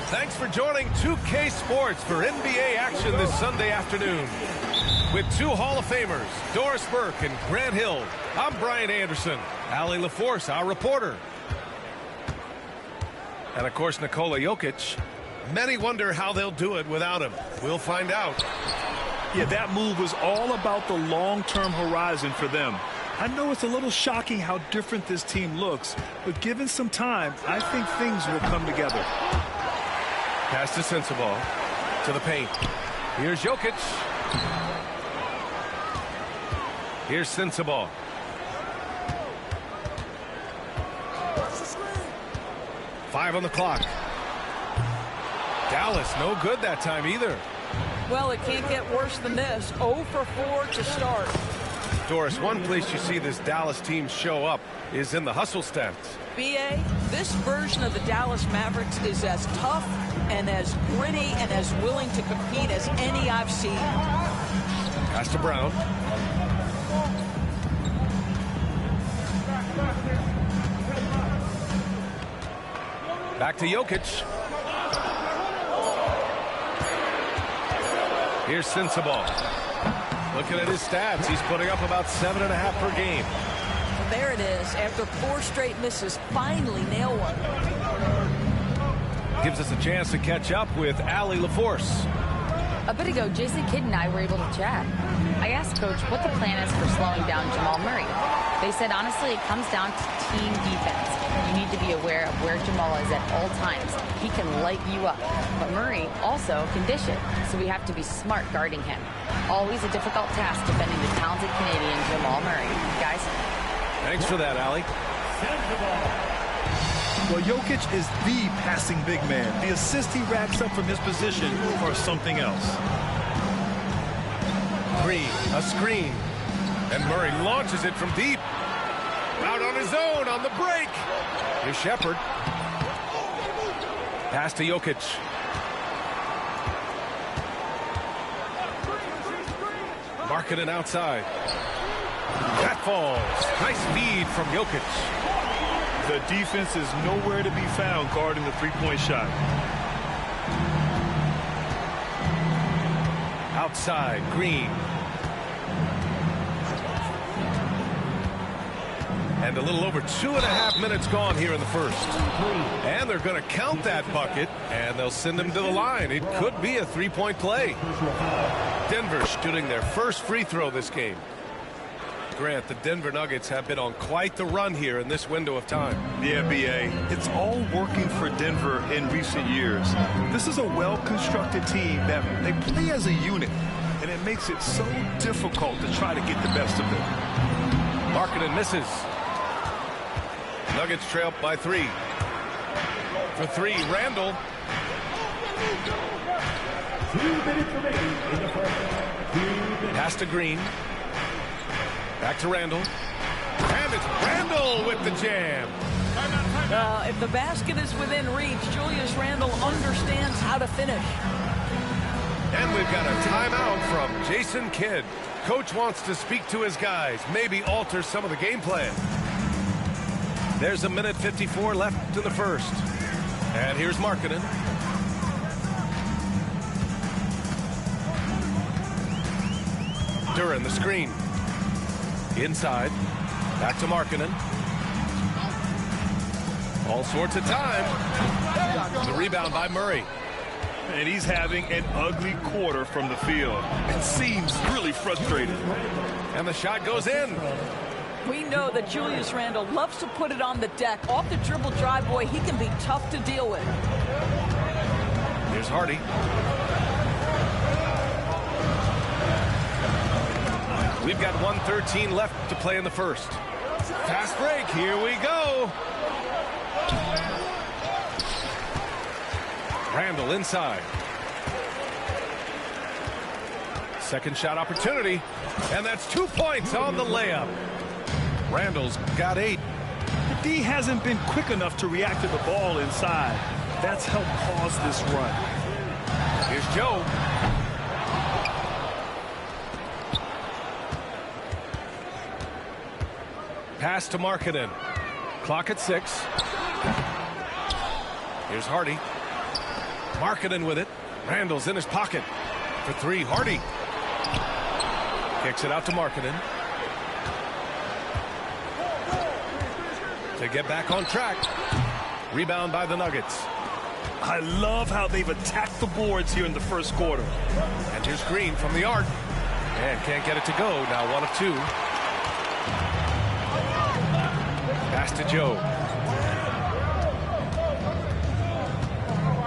Thanks for joining 2K Sports for NBA action this Sunday afternoon. With two Hall of Famers, Doris Burke and Grant Hill, I'm Brian Anderson. Allie LaForce, our reporter. And, of course, Nikola Jokic. Many wonder how they'll do it without him. We'll find out. Yeah, that move was all about the long-term horizon for them. I know it's a little shocking how different this team looks, but given some time, I think things will come together. Pass to Sensabaugh. To the paint. Here's Jokic. Here's Sensabaugh. Five on the clock. Dallas, no good that time either. Well, it can't get worse than this. 0 for 4 to start. Doris, one place you see this Dallas team show up is in the hustle stats. B.A., this version of the Dallas Mavericks is as tough and as gritty and as willing to compete as any I've seen. Pass to Brown. Back to Jokic. Here's Sensabaugh. Looking at his stats, he's putting up about 7.5 per game. Well, there it is. After 4 straight misses, finally nail one. Gives us a chance to catch up with Allie LaForce. A bit ago, Jason Kidd and I were able to chat. I asked Coach what the plan is for slowing down Jamal Murray. They said, honestly, it comes down to team defense. You need to be aware of where Jamal is at all times. He can light you up, but Murray also can dish it, so we have to be smart guarding him. Always a difficult task defending the talented Canadian Jamal Murray. Guys? Thanks for that, Allie. Well, Jokic is the passing big man. The assist he racks up from his position or something else. Green, a screen. And Murray launches it from deep. Out on his own on the break. Here's Shepherd. Pass to Jokic. Markkanen outside. That falls. Nice feed from Jokic. The defense is nowhere to be found guarding the three-point shot. Outside, Green. And a little over 2.5 minutes gone here in the first. And they're going to count that bucket, and they'll send him to the line. It could be a three-point play. Denver shooting their first free throw this game. Grant, the Denver Nuggets have been on quite the run here in this window of time. Yeah, B.A., it's all working for Denver in recent years. This is a well-constructed team that they play as a unit, and it makes it so difficult to try to get the best of them. Markkanen misses. Nuggets trail by 3. For 3, Randall. 2 minutes remaining in the first. Pass to Green. Back to Randall. And it's Randall with the jam. If the basket is within reach, Julius Randle understands how to finish. And we've got a timeout from Jason Kidd. Coach wants to speak to his guys, maybe alter some of the game plan. There's 1:54 left in the first. And here's Markkanen. Duran, the screen. Inside. Back to Markkanen. All sorts of time. The rebound by Murray. And he's having an ugly quarter from the field. It seems really frustrated. And the shot goes in. We know that Julius Randle loves to put it on the deck. Off the dribble drive, boy, he can be tough to deal with. Here's Hardy. We've got 1:13 left to play in the first. Fast break, here we go. Randall inside. Second shot opportunity, and that's 2 points on the layup. Randall's got 8. The D hasn't been quick enough to react to the ball inside. That's helped cause this run. Here's Joe. Pass to Markkanen. Clock at 6. Here's Hardy. Markkanen with it. Randall's in his pocket. For 3, Hardy. Kicks it out to Markkanen. To get back on track. Rebound by the Nuggets. I love how they've attacked the boards here in the first quarter. And here's Green from the arc. And can't get it to go. Now 1 of 2. Pass to Joe.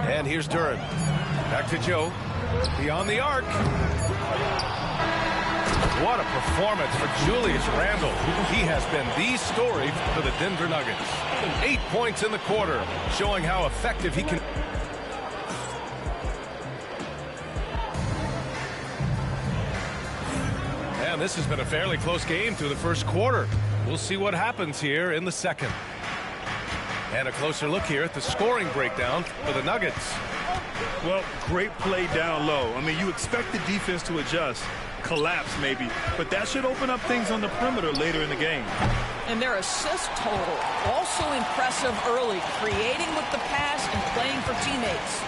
And here's Duran. Back to Joe. Beyond the arc. What a performance for Julius Randle. He has been the story for the Denver Nuggets. 8 points in the quarter, showing how effective he can. And this has been a fairly close game through the first quarter. We'll see what happens here in the second. And a closer look here at the scoring breakdown for the Nuggets. Well, great play down low. I mean, you expect the defense to adjust, collapse maybe, but that should open up things on the perimeter later in the game. And their assist total, also impressive early, creating with the pass and playing for teammates.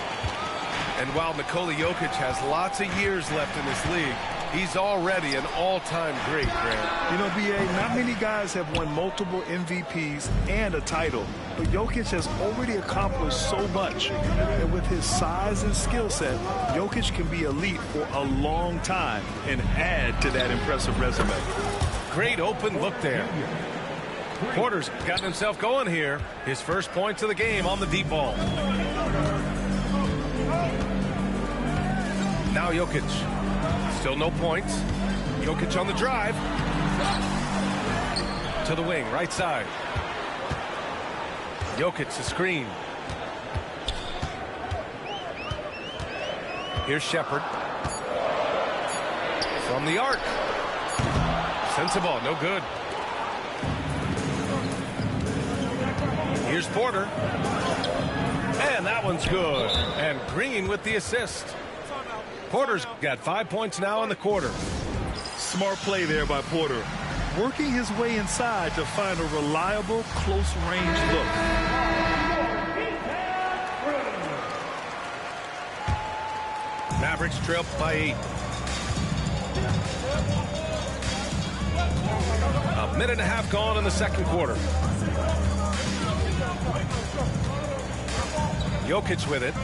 And while Nikola Jokic has lots of years left in this league, he's already an all-time great, Grant. You know, B.A., not many guys have won multiple MVPs and a title, but Jokic has already accomplished so much. And with his size and skill set, Jokic can be elite for a long time and add to that impressive resume. Great open look there. Porter's gotten himself going here. His first points of the game on the deep ball. Now Jokic. Still no points. Jokic on the drive. To the wing, right side. Jokic, the screen. Here's Shepherd. From the arc. Sensible, no good. Here's Porter. And that one's good. And Green with the assist. Porter's got 5 points now in the quarter. Smart play there by Porter. Working his way inside to find a reliable, close-range look. Mavericks trail by 8. A minute and a half gone in the second quarter. Jokic with it.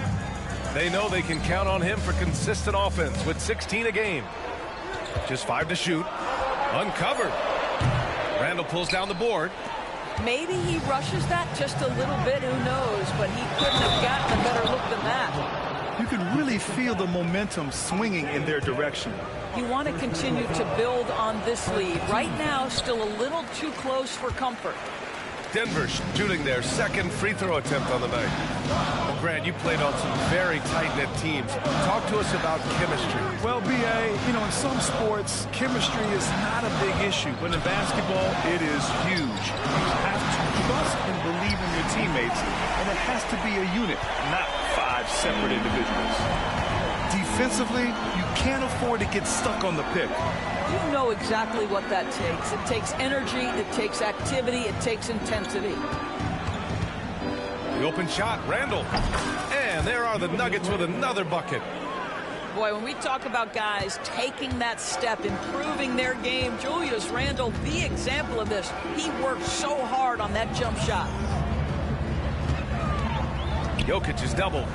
They know they can count on him for consistent offense with 16 a game. Just 5 to shoot. Uncovered. Randall pulls down the board. Maybe he rushes that just a little bit, who knows, but he couldn't have gotten a better look than that. You can really feel the momentum swinging in their direction. You want to continue to build on this lead. Right now, still a little too close for comfort. Denver shooting their second free throw attempt on the night. Well, Grant, you played on some very tight-knit teams. Talk to us about chemistry. Well, B.A., you know, in some sports, chemistry is not a big issue. But in basketball, it is huge. You have to trust and believe in your teammates. And it has to be a unit, not 5 separate individuals. Defensively, you can't afford to get stuck on the pick. You know exactly what that takes. It takes energy, it takes activity, it takes intensity. The open shot, Randall. And there are the Nuggets with another bucket. Boy, when we talk about guys taking that step, improving their game, Julius Randle, the example of this. He worked so hard on that jump shot. Jokic is double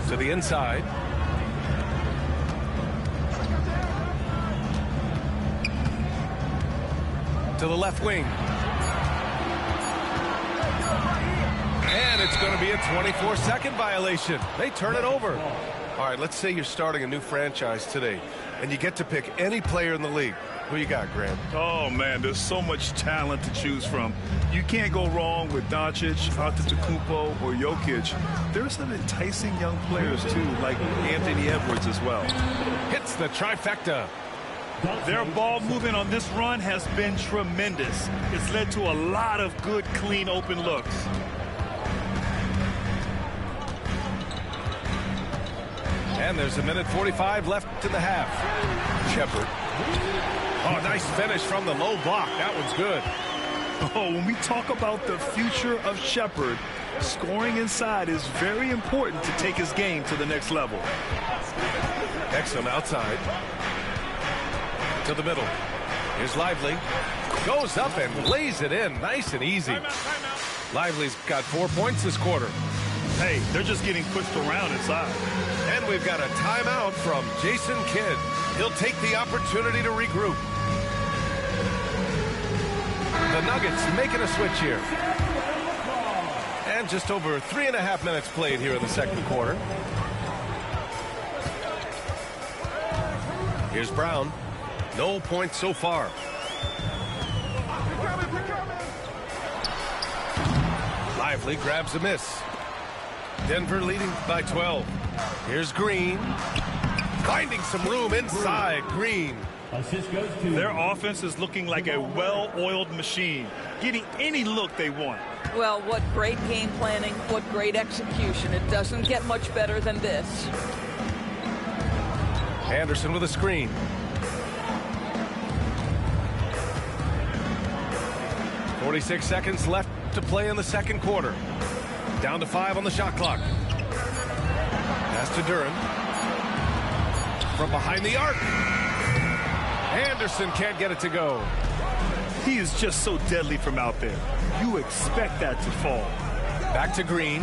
to the inside. To the left wing. And it's going to be a 24-second violation. They turn it over. All right, let's say you're starting a new franchise today, and you get to pick any player in the league. Who you got, Graham? Oh, man, there's so much talent to choose from. You can't go wrong with Doncic, Antetokounmpo, or Jokic. There's some enticing young players, too, like Anthony Edwards as well. Hits the trifecta. Their ball movement on this run has been tremendous. It's led to a lot of good, clean, open looks. And there's 1:45 left in the half. Shepherd. Oh, nice finish from the low block. That one's good. Oh, when we talk about the future of Shepherd, scoring inside is very important to take his game to the next level. Exum outside. To the middle. Here's Lively. Goes up and lays it in. Nice and easy. Lively's got 4 points this quarter. Hey, they're just getting pushed around inside. And we've got a timeout from Jason Kidd. He'll take the opportunity to regroup. The Nuggets making a switch here. And just over 3.5 minutes played here in the second quarter. Here's Brown. No points so far. Lively grabs a miss. Denver leading by 12. Here's Green. Finding some room inside. Green. Assist goes to Their offense is looking like a well-oiled machine, getting any look they want. Well, what great game planning, what great execution. It doesn't get much better than this. Anderson with a screen. .46 seconds left to play in the second quarter. Down to 5 on the shot clock. Pass to Duran. From behind the arc. Anderson can't get it to go. He is just so deadly from out there. You expect that to fall. Back to Green.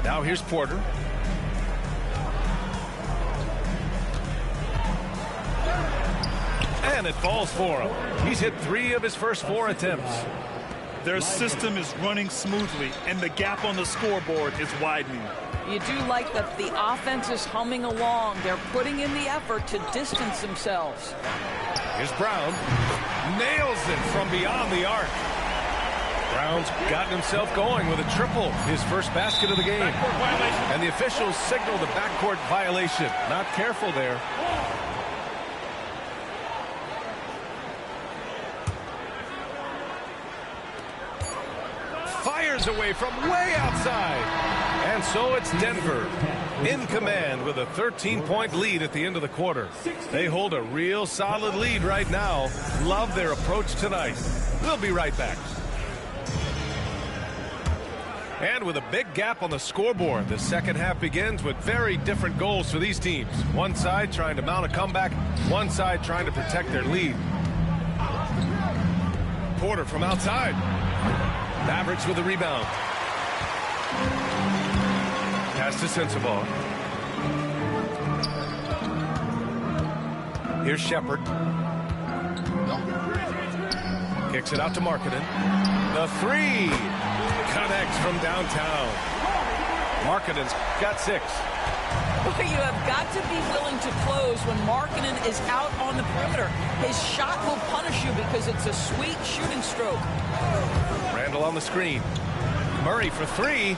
Now here's Porter. And it falls for him. He's hit 3 of his first 4 attempts. Their system is running smoothly, and the gap on the scoreboard is widening. You do like that the offense is humming along. They're putting in the effort to distance themselves. Here's Brown. Nails it from beyond the arc. Brown's gotten himself going with a triple, his first basket of the game. And the officials signal the backcourt violation. Not careful there. Fires away from way outside. And so it's Denver in command with a 13-point lead at the end of the quarter. They hold a real solid lead right now. Love their approach tonight. We'll be right back. And with a big gap on the scoreboard, the second half begins with very different goals for these teams. One side trying to mount a comeback, one side trying to protect their lead. Porter from outside. Mavericks with the rebound. Pass to Sensabaugh. Here's Shepherd. Kicks it out to Markkanen. The 3 connects from downtown. Markkanen's got 6. Well, you have got to be willing to close when Markkanen is out on the perimeter. His shot will punish you because it's a sweet shooting stroke. Randall on the screen. Murray for 3.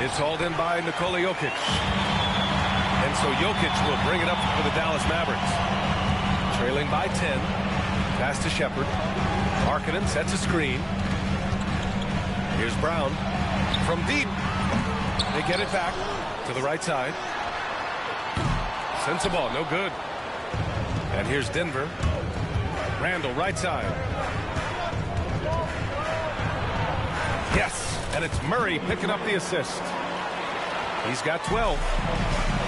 It's hauled in by Nikola Jokic. And so Jokic will bring it up for the Dallas Mavericks. Trailing by 10. Pass to Shepherd. Markkanen sets a screen. Here's Brown. From deep. They get it back to the right side. Sensabaugh, no good. And here's Denver. Randall, right side. Yes. And it's Murray picking up the assist. He's got 12.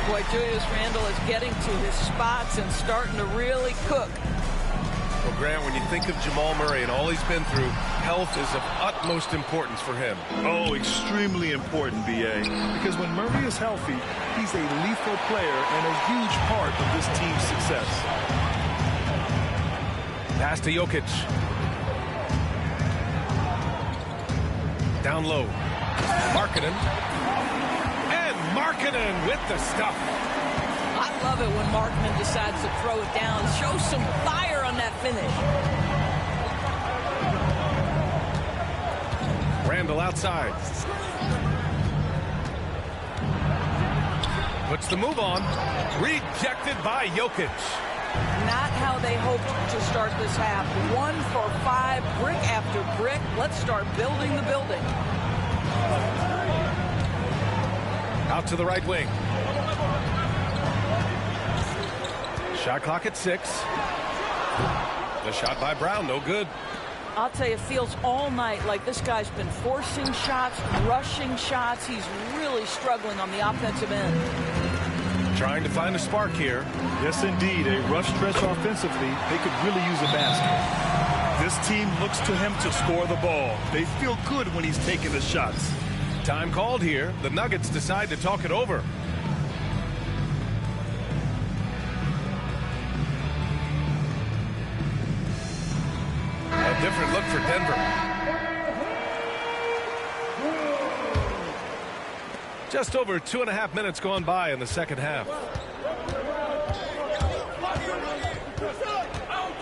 Boy, Julius Randle is getting to his spots and starting to really cook. Well, Grant, when you think of Jamal Murray and all he's been through, health is of utmost importance for him. Oh, extremely important, B.A. Because when Murray is healthy, he's a lethal player and a huge part of this team's success. Pass to Jokic. Down low. Markkanen. And Markkanen with the stuff. I love it when Markkanen decides to throw it down. Show some fire on that finish. Randall outside. Puts the move on. Rejected by Jokic. Not how they hoped to start this half. 1 for 5, brick after brick. Let's start building the building. Out to the right wing. Shot clock at 6. The shot by Brown, no good. I'll tell you, it feels all night like this guy's been forcing shots, rushing shots. He's really struggling on the offensive end. Trying to find a spark here. Yes, indeed. A rough stretch offensively. They could really use a basket. This team looks to him to score the ball. They feel good when he's taking the shots. Time called here. The Nuggets decide to talk it over. A different look for Denver. Just over 2.5 minutes gone by in the second half.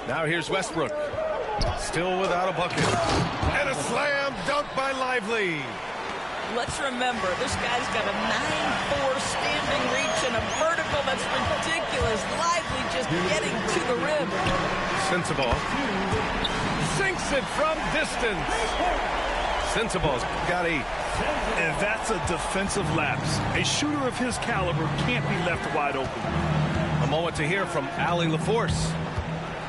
Now here's Westbrook. Still without a bucket. And a slam dunk by Lively. Let's remember, this guy's got a 9'4" standing reach and a vertical that's ridiculous. Lively just getting to the rim. Sensabaugh sinks it from distance. Sensabaugh's got 8. And that's a defensive lapse. A shooter of his caliber can't be left wide open. A moment to hear from Allie LaForce.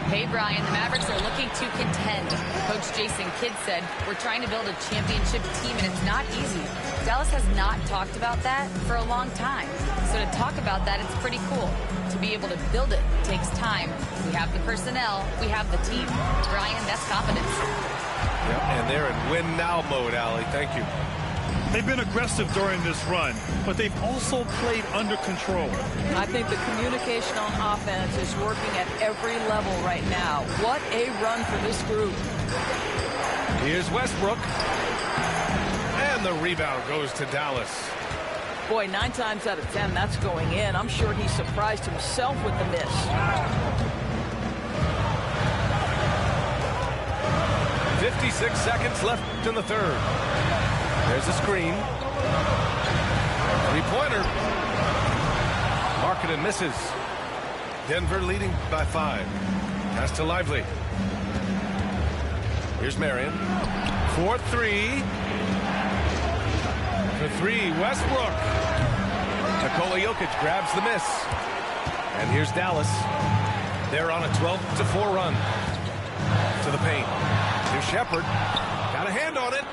Hey, Brian, the Mavericks are looking to contend. Coach Jason Kidd said, we're trying to build a championship team, and it's not easy. Dallas has not talked about that for a long time. So to talk about that, it's pretty cool. To be able to build it takes time. We have the personnel. We have the team. Brian, that's confidence. Yep, and they're in win-now mode, Allie. Thank you. They've been aggressive during this run, but they've also played under control. I think the communication on offense is working at every level right now. What a run for this group. Here's Westbrook. And the rebound goes to Dallas. Boy, 9 times out of 10, that's going in. I'm sure he surprised himself with the miss. 56 seconds left in the third. There's a screen. Three-pointer. Markkanen misses. Denver leading by 5. Pass to Lively. Here's Marion. 4-3. For 3, Westbrook. Nikola Jokic grabs the miss. And here's Dallas. They're on a 12-4 run. To the paint. Here's Shepherd. Got a hand on it.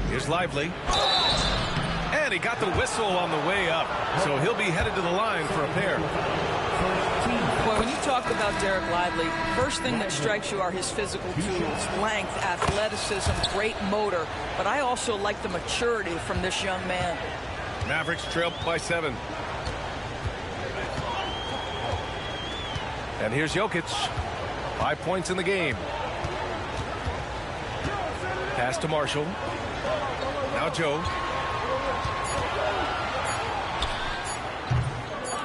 Here's Lively. And he got the whistle on the way up. So he'll be headed to the line for a pair. Boy, when you talk about Derek Lively, first thing that strikes you are his physical tools, length, athleticism, great motor. But I also like the maturity from this young man. Mavericks trail by 7. And here's Jokic. 5 points in the game. Pass to Marshall. Now Joe.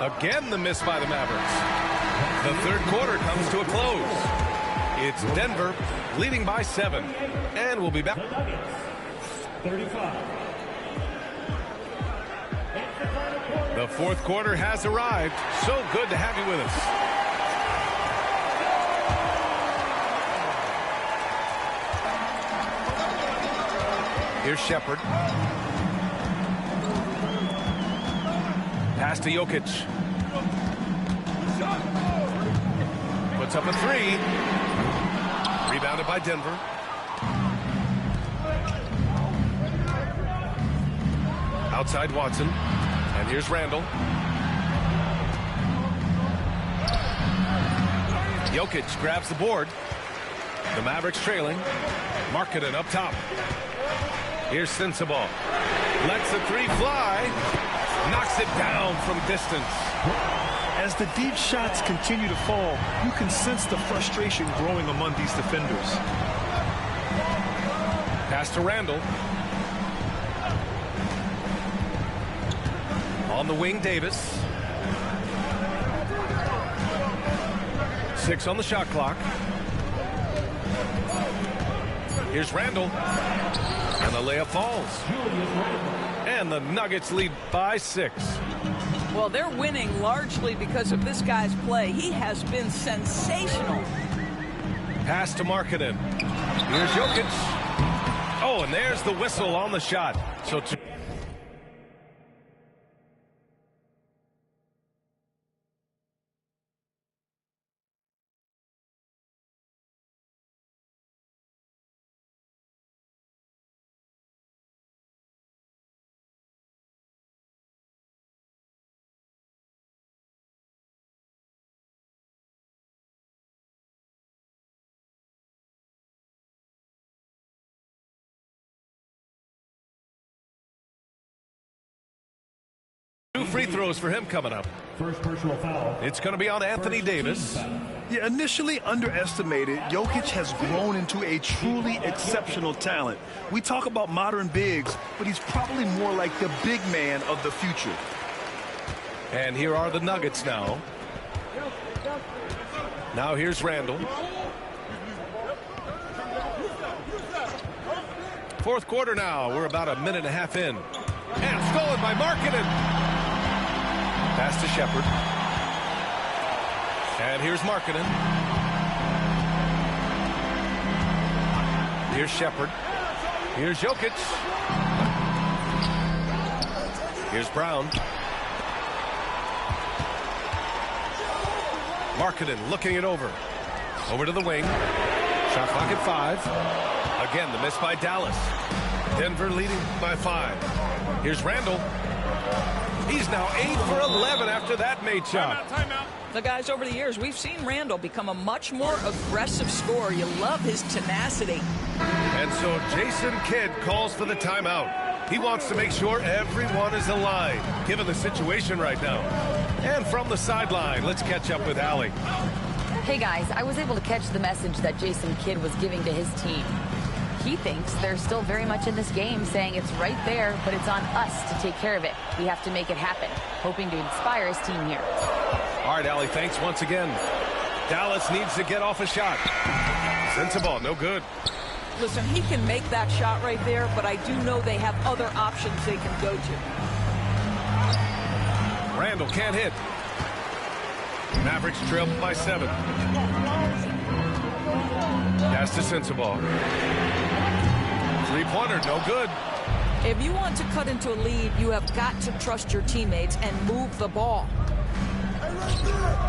Again the miss by the Mavericks. The third quarter comes to a close. It's Denver leading by 7. And we'll be back. 35. The fourth quarter has arrived. So good to have you with us. Here's Shepherd. Pass to Jokic. Puts up a 3. Rebounded by Denver. Outside Watson. And here's Randall. Jokic grabs the board. The Mavericks trailing. Markkanen up top. Here's Sensabaugh. Lets the 3 fly. Knocks it down from distance. As the deep shots continue to fall, you can sense the frustration growing among these defenders. Pass to Randall. On the wing, Davis. 6 on the shot clock. Here's Randall. And the layup falls. And the Nuggets lead by 6. Well, they're winning largely because of this guy's play. He has been sensational. Pass to Markkanen. Here's Jokic. Oh, and there's the whistle on the shot. So two free throws for him coming up. First personal foul. It's going to be on Anthony Davis. Yeah, initially underestimated, Jokic has grown into a truly exceptional talent. We talk about modern bigs, but he's probably more like the big man of the future. And here are the Nuggets now. Now here's Randall. Fourth quarter now. We're about a minute and a half in. And stolen by Markkanen. Pass to Shepherd. And here's Markkanen. Here's Shepherd. Here's Jokic. Here's Brown. Markkanen looking it over. Over to the wing. Shot clock at 5. Again, the miss by Dallas. Denver leading by 5. Here's Randall. He's now 8 for 11 after that made shot. Timeout. The guys, over the years, we've seen Randall become a much more aggressive scorer. You love his tenacity. And so Jason Kidd calls for the timeout. He wants to make sure everyone is aligned, given the situation right now. And from the sideline, let's catch up with Allie. Hey guys, I was able to catch the message that Jason Kidd was giving to his team. He thinks they're still very much in this game, saying it's right there, but it's on us to take care of it. We have to make it happen, hoping to inspire his team here. All right, Allie, thanks once again. Dallas needs to get off a shot. Sensible, no good. Listen, he can make that shot right there, but I do know they have other options they can go to. Randall can't hit. Mavericks trail by 7. Pass to Sensible. Three-pointer, no good. If you want to cut into a lead, you have got to trust your teammates and move the ball.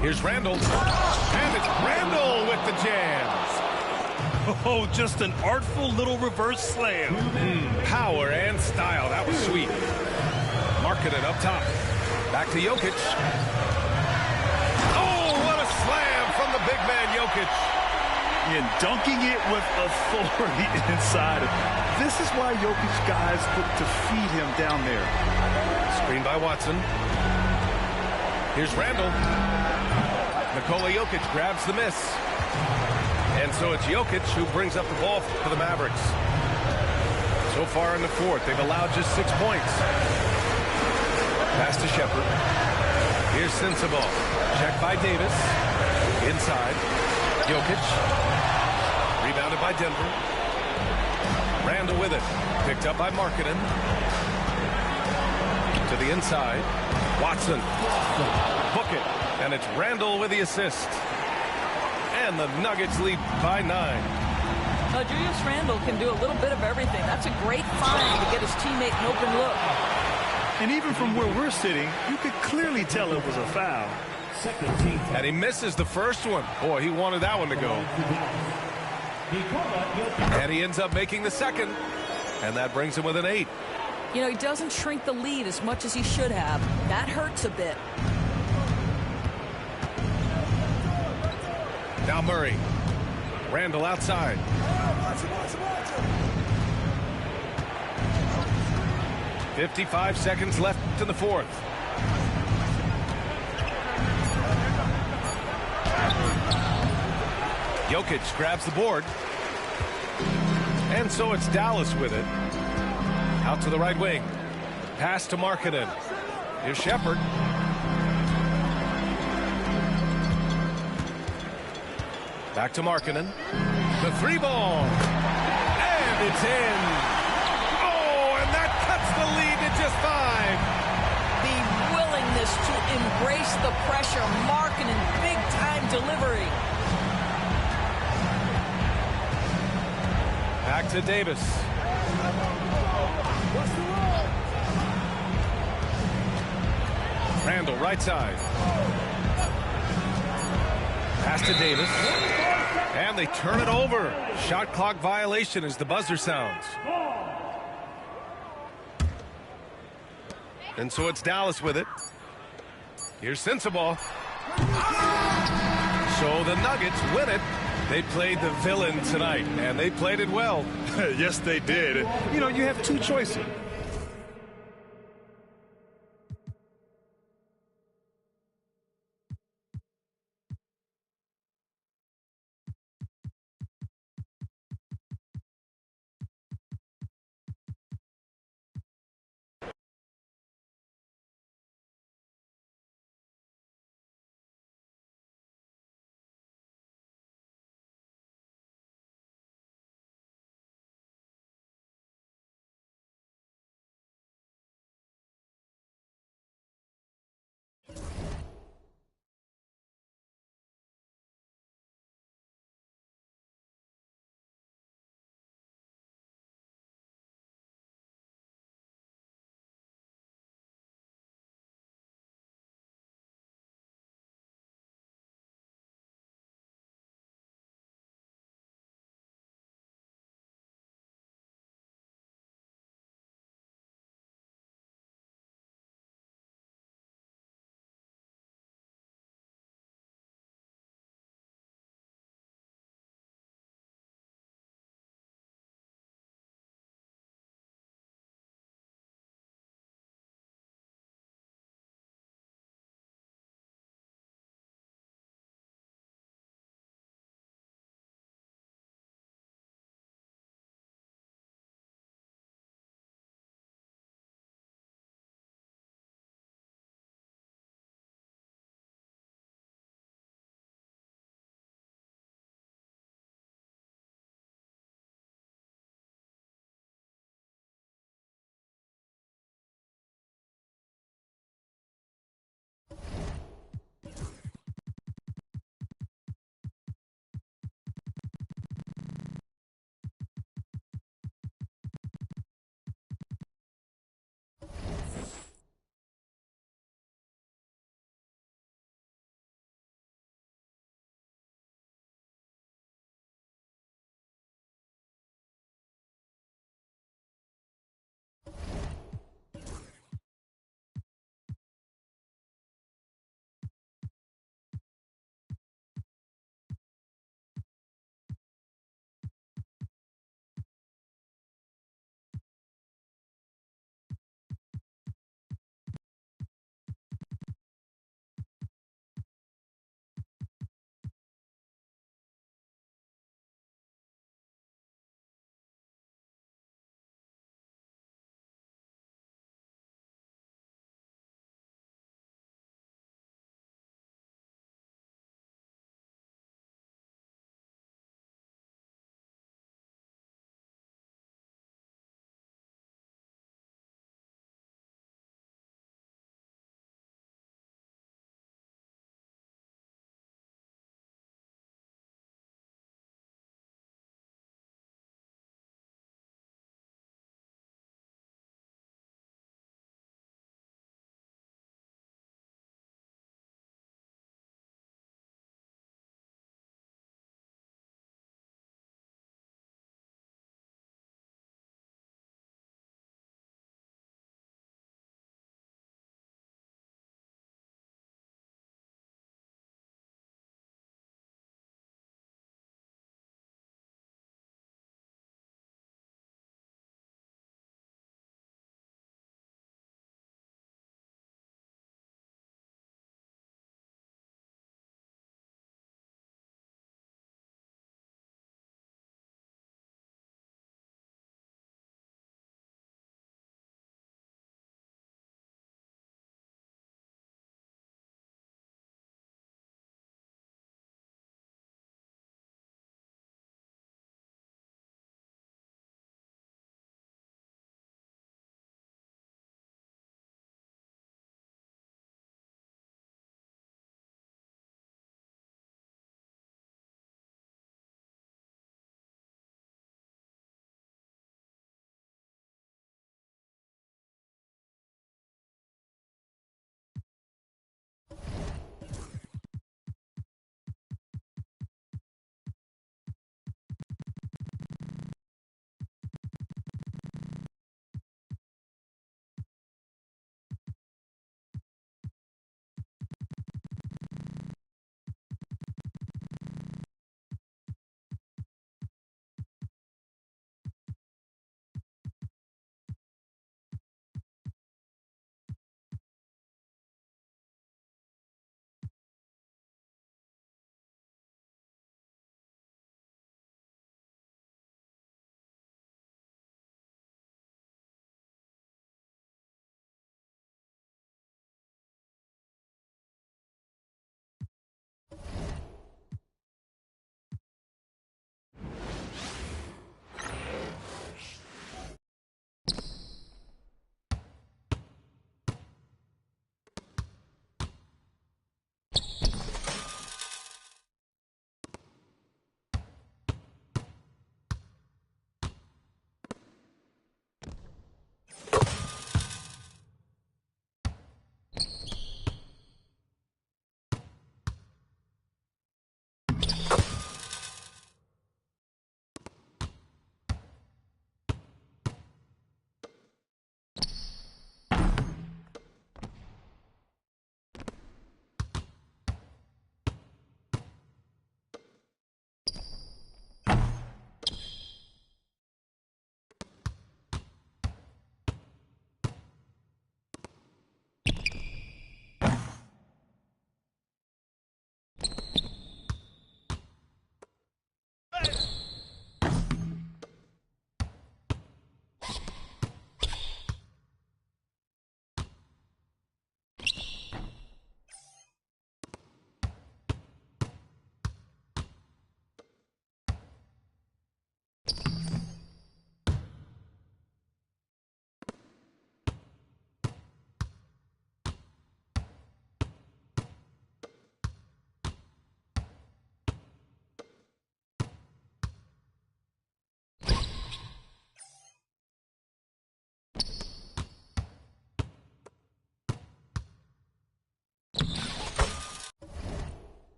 Here's Randall. And it's Randall with the jams. Oh, just an artful little reverse slam. Power and style. That was sweet. Markkanen up top. Back to Jokic. Oh, what a slam from the big man Jokic. And dunking it with authority inside of him. This is why Jokic guys look to feed him down there. Screen by Watson. Here's Randall. Nikola Jokic grabs the miss. And so it's Jokic who brings up the ball for the Mavericks. So far in the fourth, they've allowed just 6 points. Pass to Shepherd. Here's Sensible. Check by Davis. Inside. Jokic. Rebounded by Denver. Randall with it. Picked up by Markkanen. To the inside. Watson. Book it. And it's Randall with the assist. And the Nuggets lead by 9. Julius Randall can do a little bit of everything. That's a great find to get his teammate an open look. And even from where we're sitting, you could clearly tell it was a foul. And he misses the first one. Boy, he wanted that one to go. And he ends up making the second. And that brings him with an 8. You know, he doesn't shrink the lead as much as he should have. That hurts a bit. Now Murray. Randall outside. 55 seconds left in the fourth. Jokic grabs the board. And so it's Dallas with it. Out to the right wing. Pass to Markkanen. Here's Shepard. Back to Markkanen. The three ball. And it's in. Oh, and that cuts the lead to just 5. The willingness to embrace the pressure. Markkanen, big-time delivery. Back to Davis. Randall, right side. Pass to Davis. And they turn it over. Shot clock violation as the buzzer sounds. And so it's Dallas with it. Here's Sensabaugh. So the Nuggets win it. They played the villain tonight, and they played it well. Yes, they did. You know, you have two choices.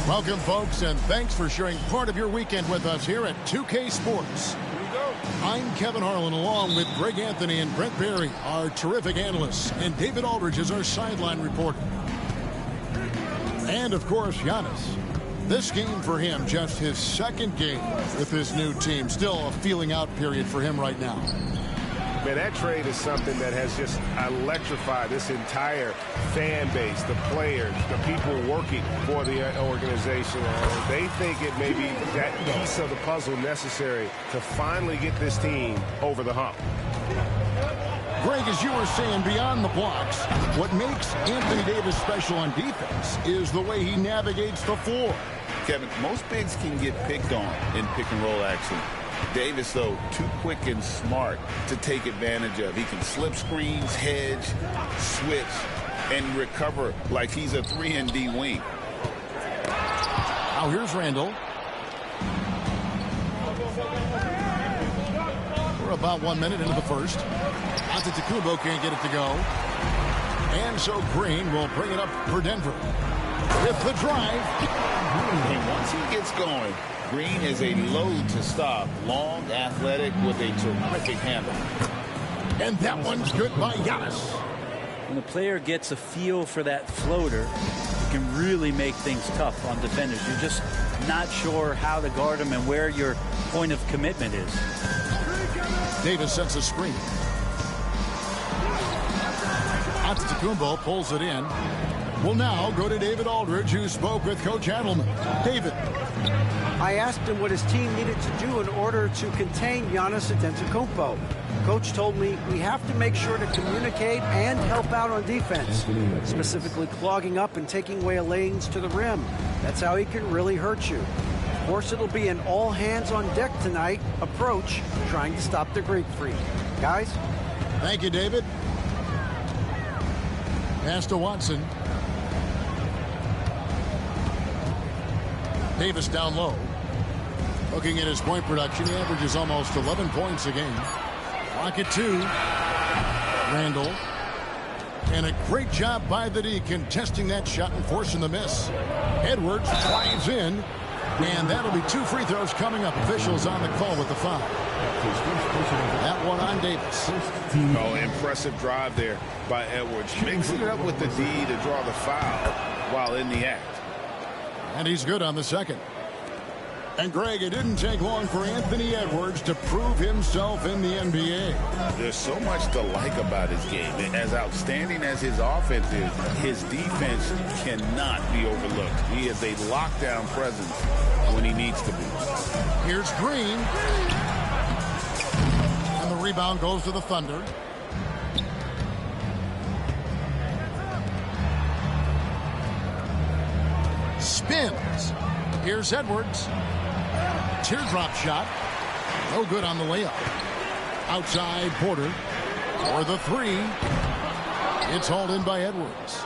Welcome, folks, and thanks for sharing part of your weekend with us here at 2K Sports. I'm Kevin Harlan, along with Greg Anthony and Brent Barry, our terrific analysts, and David Aldridge is our sideline reporter. And, of course, Giannis. This game for him, just his second game with this new team. Still a feeling out period for him right now. Man, that trade is something that has just electrified this entire fan base, the players, the people working for the organization. They think it may be that piece of the puzzle necessary to finally get this team over the hump. Greg, as you were saying, beyond the blocks, what makes Anthony Davis special on defense is the way he navigates the floor. Kevin, most bigs can get picked on in pick-and-roll action. Davis, though, too quick and smart to take advantage of. He can slip screens, hedge, switch, and recover like he's a 3-and-D wing. Now here's Randall. We're about 1 minute into the first. Antetokounmpo can't get it to go. And so Green will bring it up for Denver. With the drive. And once he gets going, Green is a load to stop. Long, athletic, with a terrific handle. And that one's good by Giannis. When the player gets a feel for that floater, it can really make things tough on defenders. You're just not sure how to guard them and where your point of commitment is. Davis sets a screen. Antetokounmpo pulls it in. We'll now go to David Aldridge, who spoke with Coach Adelman. David. I asked him what his team needed to do in order to contain Giannis Antetokounmpo. Coach told me we have to make sure to communicate and help out on defense, specifically clogging up and taking away lanes to the rim. That's how he can really hurt you. Of course, it'll be an all-hands-on-deck tonight approach, trying to stop the Greek Freak. Guys? Thank you, David. Pass to Watson. Davis down low. Looking at his point production, he averages almost 11 points a game. Rocket 2. Randall. And a great job by the D contesting that shot and forcing the miss. Edwards drives in. And that'll be 2 free throws coming up. Officials on the call with the foul. That one on Davis. Oh, impressive drive there by Edwards. Mixing it up with the D to draw the foul while in the act. And he's good on the second. And, Greg, it didn't take long for Anthony Edwards to prove himself in the NBA. There's so much to like about his game. As outstanding as his offense is, his defense cannot be overlooked. He is a lockdown presence when he needs to be. Here's Green. And the rebound goes to the Thunder. Spins. Here's Edwards. Teardrop shot. No good on the layup. Outside Porter for the three. It's hauled in by Edwards.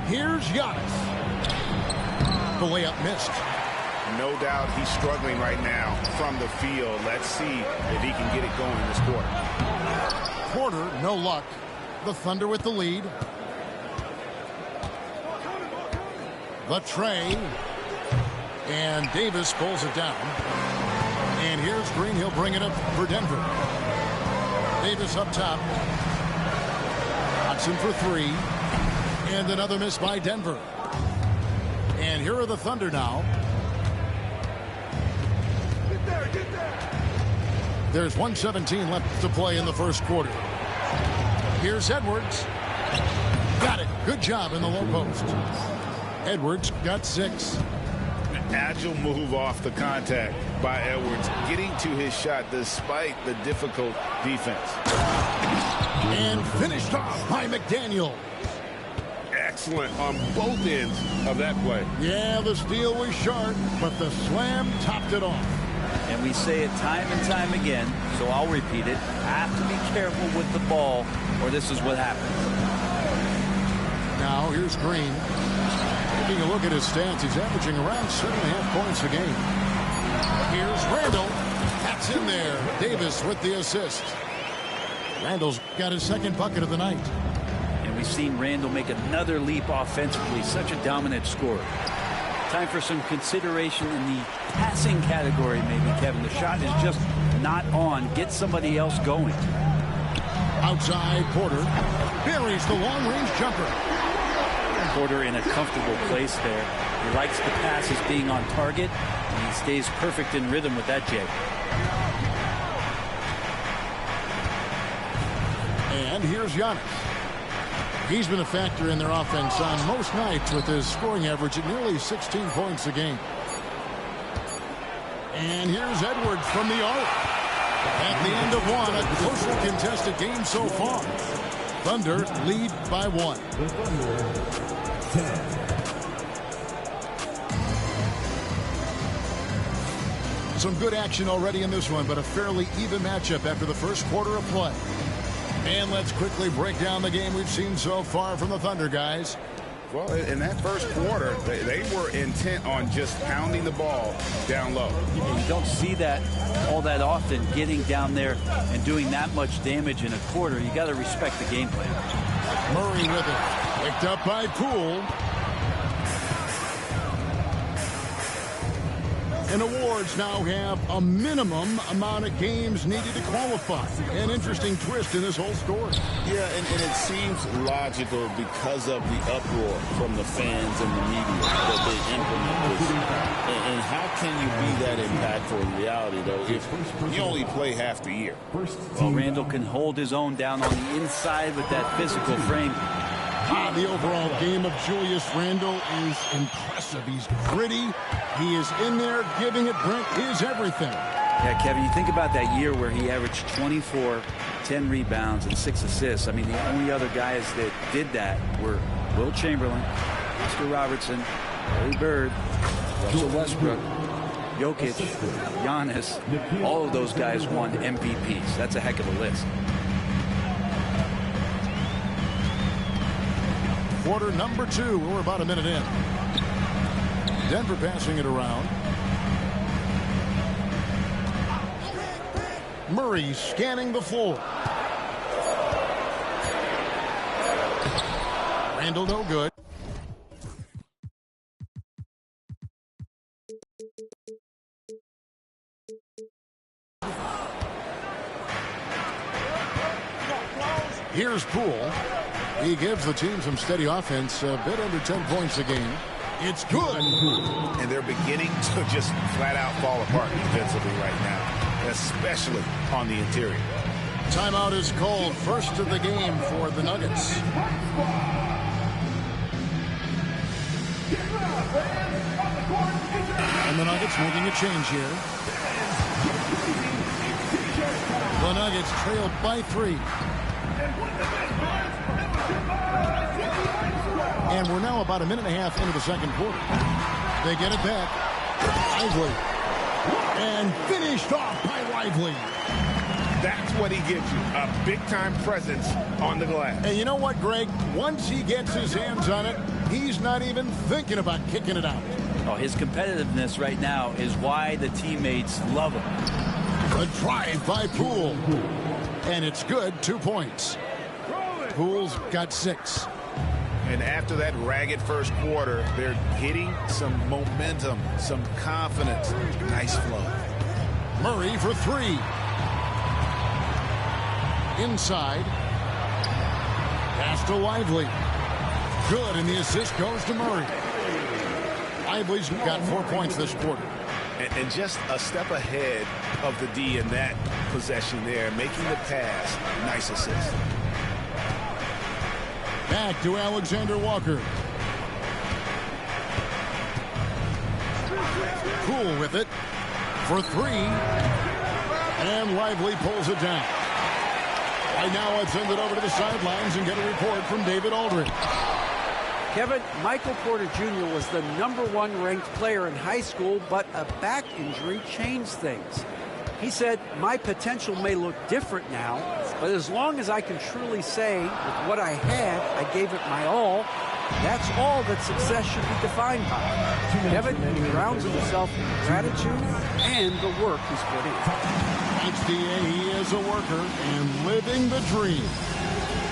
Here's Giannis. The layup missed. No doubt he's struggling right now from the field. Let's see if he can get it going in this quarter. Porter, no luck. The Thunder with the lead. The tray. And Davis pulls it down. And here's Green. He'll bring it up for Denver. Davis up top. Hudson for three. And another miss by Denver. And here are the Thunder now. There's 1:17 left to play in the first quarter. Here's Edwards. Got it. Good job in the low post. Edwards got 6. Agile move off the contact by Edwards, getting to his shot despite the difficult defense. And finished off by McDaniel. Excellent on both ends of that play. Yeah, the steal was sharp, but the slam topped it off. And we say it time and time again, so I'll repeat it. Have to be careful with the ball, or this is what happens. Now here's Green. Taking a look at his stats, he's averaging around 7.5 points a game. Here's Randall. That's in there. Davis with the assist. Randall's got his second bucket of the night. And we've seen Randall make another leap offensively. Such a dominant scorer. Time for some consideration in the passing category, maybe, Kevin. The shot is just not on. Get somebody else going. Outside, Porter buries the long-range jumper. Porter in a comfortable place there. He likes the passes being on target, and he stays perfect in rhythm with that, Jay. And here's Giannis. He's been a factor in their offense on most nights with his scoring average at nearly 16 points a game. And here's Edwards from the arc. At the end of one, a closely contested game so far. Thunder lead by 1. Some good action already in this one, but a fairly even matchup after the first quarter of play. And let's quickly break down the game we've seen so far from the Thunder, guys. Well, in that first quarter, they were intent on just pounding the ball down low. You don't see that all that often, getting down there and doing that much damage in a quarter. You got to respect the game plan. Murray with it. Picked up by Poole. And awards now have a minimum amount of games needed to qualify. An interesting twist in this whole story. Yeah, and it seems logical because of the uproar from the fans and the media that they implement this. And how can you be that impactful in reality, though, if you only play half the year? Well, Randall can hold his own down on the inside with that physical frame. The overall game of Julius Randle is impressive. He's gritty. He is in there giving it, Brent, his everything. Yeah, Kevin, you think about that year where he averaged 24, 10 rebounds, and 6 assists. I mean, the only other guys that did that were Will Chamberlain, Oscar Robertson, Larry Bird, Russell Westbrook, Jokic, Giannis. All of those guys won MVPs. That's a heck of a list. Quarter number 2. We're about a minute in. Denver passing it around. Murray scanning the floor. Randall no good. Here's Poole. He gives the team some steady offense, a bit under 10 points a game. It's good. And they're beginning to just flat out fall apart defensively right now, especially on the interior. Timeout is called, first of the game for the Nuggets. And the Nuggets making a change here. The Nuggets trail by 3. And we're now about a minute and a half into the second quarter. They get it back. Lively. And finished off by Lively. That's what he gives you, a big-time presence on the glass. And you know what, Greg? Once he gets his hands on it, he's not even thinking about kicking it out. Oh, his competitiveness right now is why the teammates love him. A drive by Poole. And it's good, 2 points. Poole's got 6. And after that ragged first quarter, they're hitting some momentum, some confidence. Nice flow. Murray for 3. Inside. Pass to Lively. Good, and the assist goes to Murray. Lively's got 4 points this quarter. And just a step ahead of the D in that possession there, making the pass. Nice assist. Back to Alexander Walker. Poole with it for 3. And Lively pulls it down. Right now, let's send it over to the sidelines and get a report from David Aldridge. Kevin, Michael Porter Jr. was the #1 ranked player in high school, but a back injury changed things. He said, my potential may look different now, but as long as I can truly say with what I had, I gave it my all, that's all that success should be defined by. Kevin grounds himself in gratitude and the work he's put in. HDA, he is a worker and living the dream.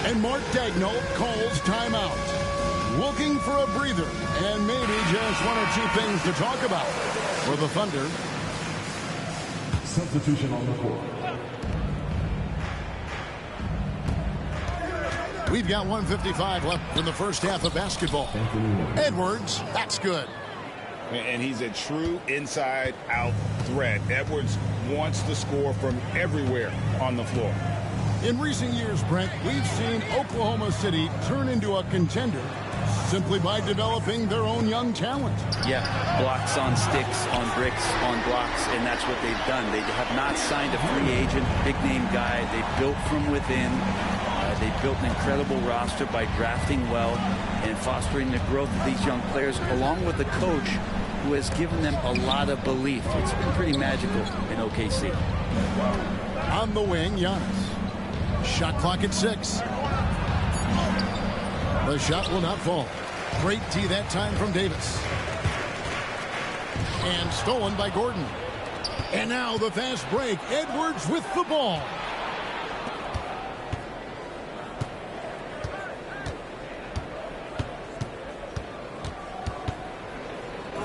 And Mark Daigneault calls timeout. Looking for a breather and maybe just 1 or 2 things to talk about for the Thunder. Substitution on the court. We've got 1:55 left in the first half of basketball. Edwards, that's good. And he's a true inside-out threat. Edwards wants to score from everywhere on the floor. In recent years, Brent, we've seen Oklahoma City turn into a contender simply by developing their own young talent. Yeah, blocks on sticks, on bricks, on blocks, and that's what they've done. They have not signed a free agent, big-name guy. They built from within. They built an incredible roster by drafting well and fostering the growth of these young players, along with the coach who has given them a lot of belief. It's been pretty magical in OKC. On the wing, Giannis. Shot clock at 6. The shot will not fall. Great tee that time from Davis. And stolen by Gordon. And now the fast break. Edwards with the ball.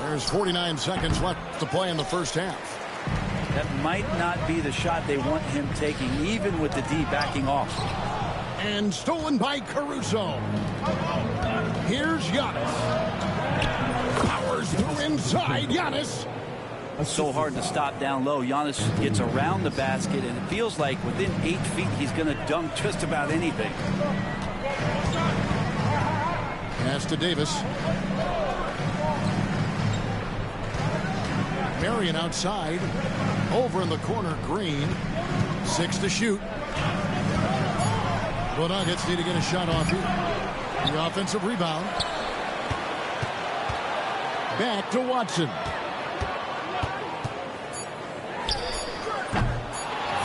There's 49 seconds left to play in the first half. That might not be the shot they want him taking, even with the D backing off. And stolen by Caruso. Here's Giannis. Powers through inside. Giannis. So hard to stop down low. Giannis gets around the basket, and it feels like within 8 feet he's going to dunk just about anything. Pass to Davis. Marion outside. Over in the corner, Green. 6 to shoot. The Nuggets need to get a shot off here. The offensive rebound. Back to Watson.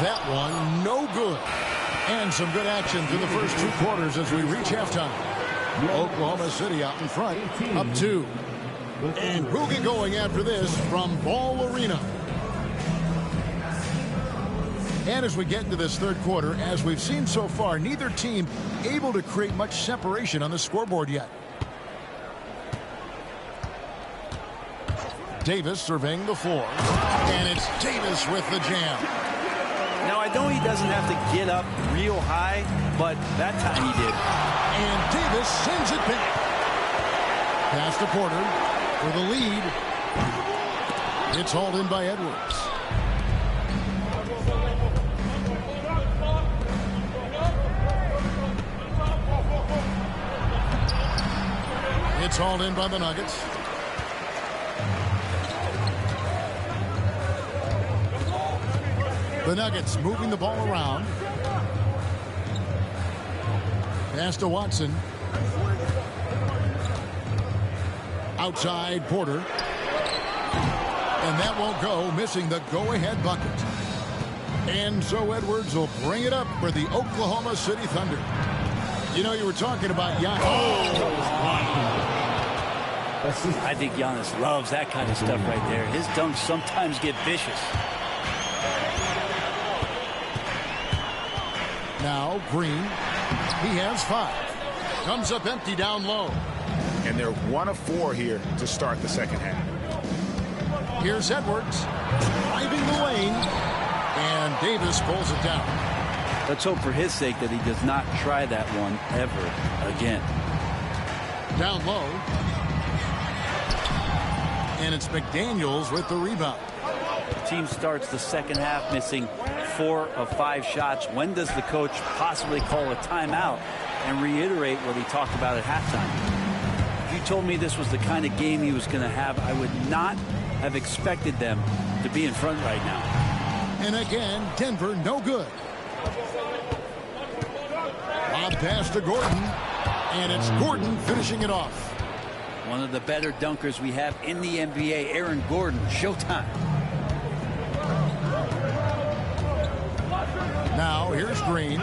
That one, no good. And some good action through the first 2 quarters as we reach halftime. Oklahoma City out in front, up 2. And we'll get going after this from Ball Arena. And as we get into this third quarter, as we've seen so far, neither team able to create much separation on the scoreboard yet. Davis surveying the floor. And it's Davis with the jam. Now, I know he doesn't have to get up real high, but that time he did. And Davis sends it back. Pass to Porter for the lead. It's hauled in by Edwards. It's hauled in by the Nuggets. The Nuggets moving the ball around. Pass to Watson. Outside Porter. And that won't go, missing the go-ahead bucket. And so Edwards will bring it up for the Oklahoma City Thunder. You know, you were talking about Giannis. I think Giannis loves that kind of stuff right there. His dunks sometimes get vicious. Now Green. He has 5. Comes up empty down low. And they're 1 of 4 here to start the second half. Here's Edwards driving the lane, and Davis pulls it down. Let's hope for his sake that he does not try that one ever again. Down low. And it's McDaniels with the rebound. The team starts the second half missing 4 of 5 shots. When does the coach possibly call a timeout and reiterate what he talked about at halftime? If you told me this was the kind of game he was going to have, I would not have expected them to be in front right now. And again, Denver no good. Lob pass to Gordon, and it's Gordon finishing it off. One of the better dunkers we have in the NBA, Aaron Gordon. Showtime. Now here's Green.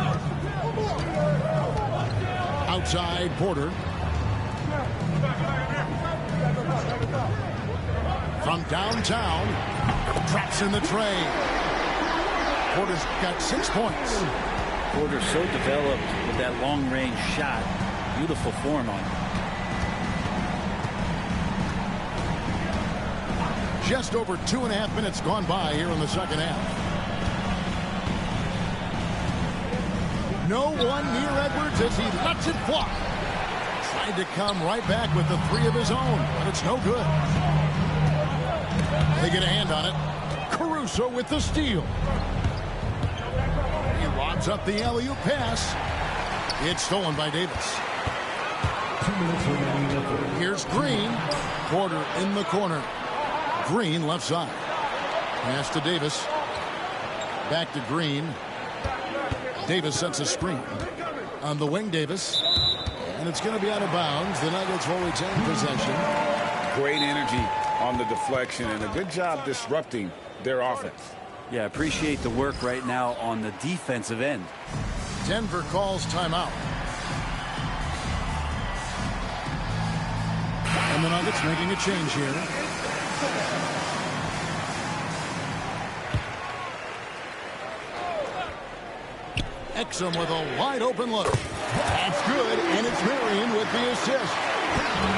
Outside Porter. From downtown, traps in the tray. Porter's got 6 points. Porter so developed with that long-range shot. Beautiful form on him. Just over 2.5 minutes gone by here in the second half. No one near Edwards as he lets it fly. Tried to come right back with the 3 of his own, but it's no good. They get a hand on it. Caruso with the steal. He lobs up the alley-oop pass. It's stolen by Davis. 2 minutes remaining. Here's Green. Porter in the corner. Green left side. Pass to Davis. Back to Green. Davis sets a screen. On the wing, Davis. And it's going to be out of bounds. The Nuggets will retain possession. Great energy on the deflection and a good job disrupting their offense. Yeah, appreciate the work right now on the defensive end. Denver calls timeout. And the Nuggets making a change here. Exum with a wide open look. That's good, and it's Marion with the assist.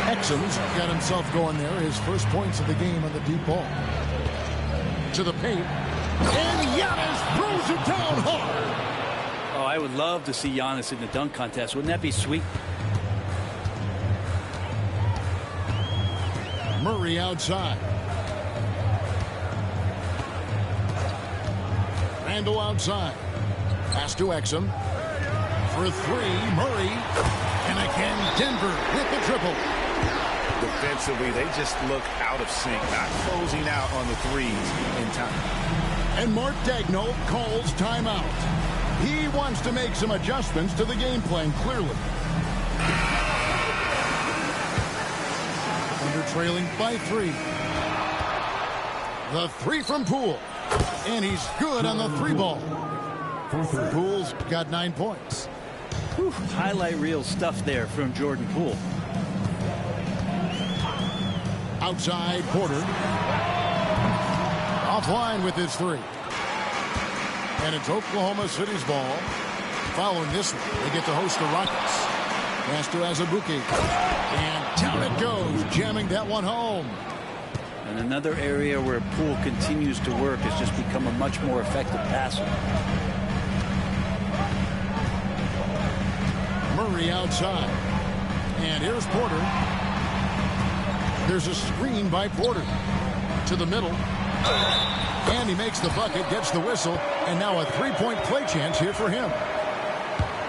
Exum's got himself going there. His first points of the game on the deep ball. To the paint. And Giannis throws it down hard. Oh, I would love to see Giannis in the dunk contest. Wouldn't that be sweet? Murray outside. Randall outside. Pass to Exum. For 3, Murray. And again, Denver with the triple. Defensively, they just look out of sync, not closing out on the threes in time. And Mark Daigneault calls timeout. He wants to make some adjustments to the game plan, clearly. Under trailing by 3. The 3 from Poole. And he's good on the 3 ball. Poole's got 9 points. Whew, highlight reel stuff there from Jordan Poole. Outside Porter. Offline with his 3. And it's Oklahoma City's ball. Following this one, they get to host the Rockets. Pass to Azubuike. And down it goes, jamming that one home. And another area where Poole continues to work has just become a much more effective passer. Murray outside. And here's Porter. There's a screen by Porter. To the middle. And he makes the bucket, gets the whistle, and now a 3-point play chance here for him.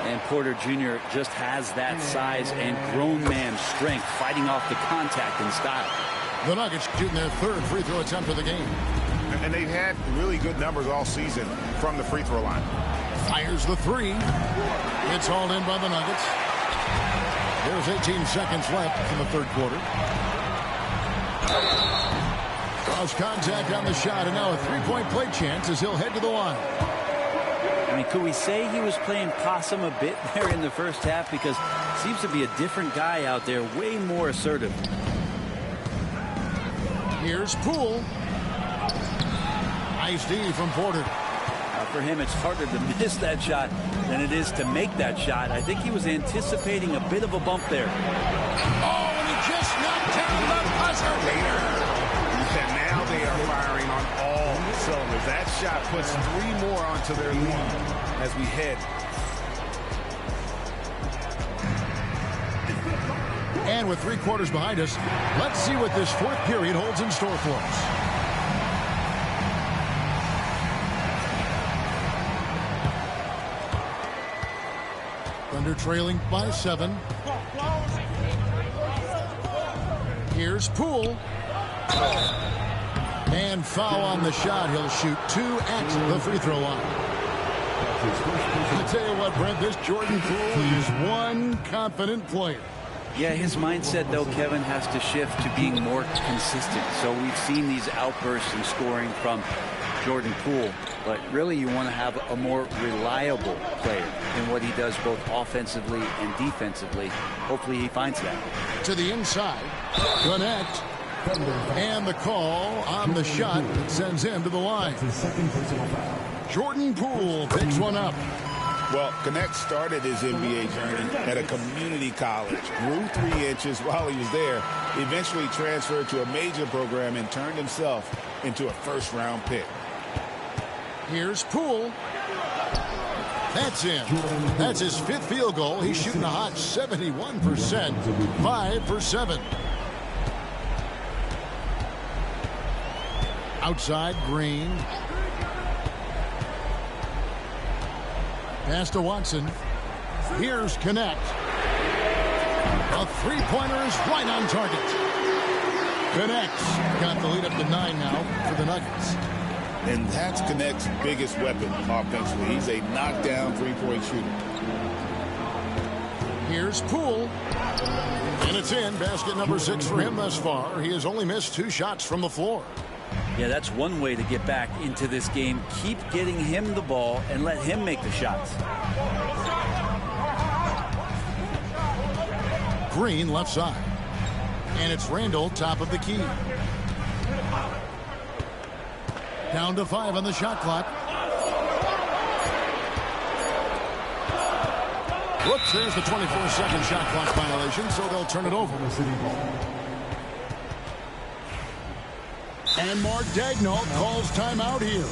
And Porter Jr. just has that size and grown man strength, fighting off the contact and style. The Nuggets shooting their 3rd free throw attempt of the game. And they've had really good numbers all season from the free throw line. Fires the 3. It's hauled in by the Nuggets. There's 18 seconds left in the 3rd quarter. Cross contact on the shot, and now a three-point play chance as he'll head to the line. I mean, could we say he was playing possum a bit there in the first half? Because it seems to be a different guy out there, way more assertive. Here's Poole. Nice D from Porter. For him, it's harder to miss that shot than it is to make that shot. I think he was anticipating a bit of a bump there. Oh, and he just knocked down the buzzer beater. And now they are firing on all cylinders. That shot puts 3 more onto their lead as we head. And with 3 quarters behind us, let's see what this fourth period holds in store for us. Thunder trailing by 7. Here's Poole. And foul on the shot. He'll shoot 2 at the free throw line. I'll tell you what, Brent, this Jordan Poole is one confident player. Yeah, his mindset, though, Kevin, has to shift to being more consistent. So we've seen these outbursts in scoring from Jordan Poole, but really you want to have a more reliable player in what he does both offensively and defensively. Hopefully he finds that. To the inside, connect, and the call on the shot that sends him to the line. Jordan Poole picks one up. Well, Connect started his NBA journey at a community college, grew 3 inches while he was there, eventually transferred to a major program and turned himself into a first-round pick. Here's Poole. That's in. That's his 5th field goal. He's shooting a hot 71%, 5 for 7. Outside, Green. Pass to Watson. Here's Connect. A three-pointer is right on target. Connect's got the lead up to 9 now for the Nuggets. And that's Connect's biggest weapon offensively. He's a knockdown three-point shooter. Here's Poole. And it's in. Basket number 6 for him thus far. He has only missed 2 shots from the floor. Yeah, that's one way to get back into this game. Keep getting him the ball and let him make the shots. Green left side. And it's Randall top of the key. Down to 5 on the shot clock. Whoops, there's the 24-second shot clock violation, so they'll turn it over. And Mark Daigneault calls timeout here.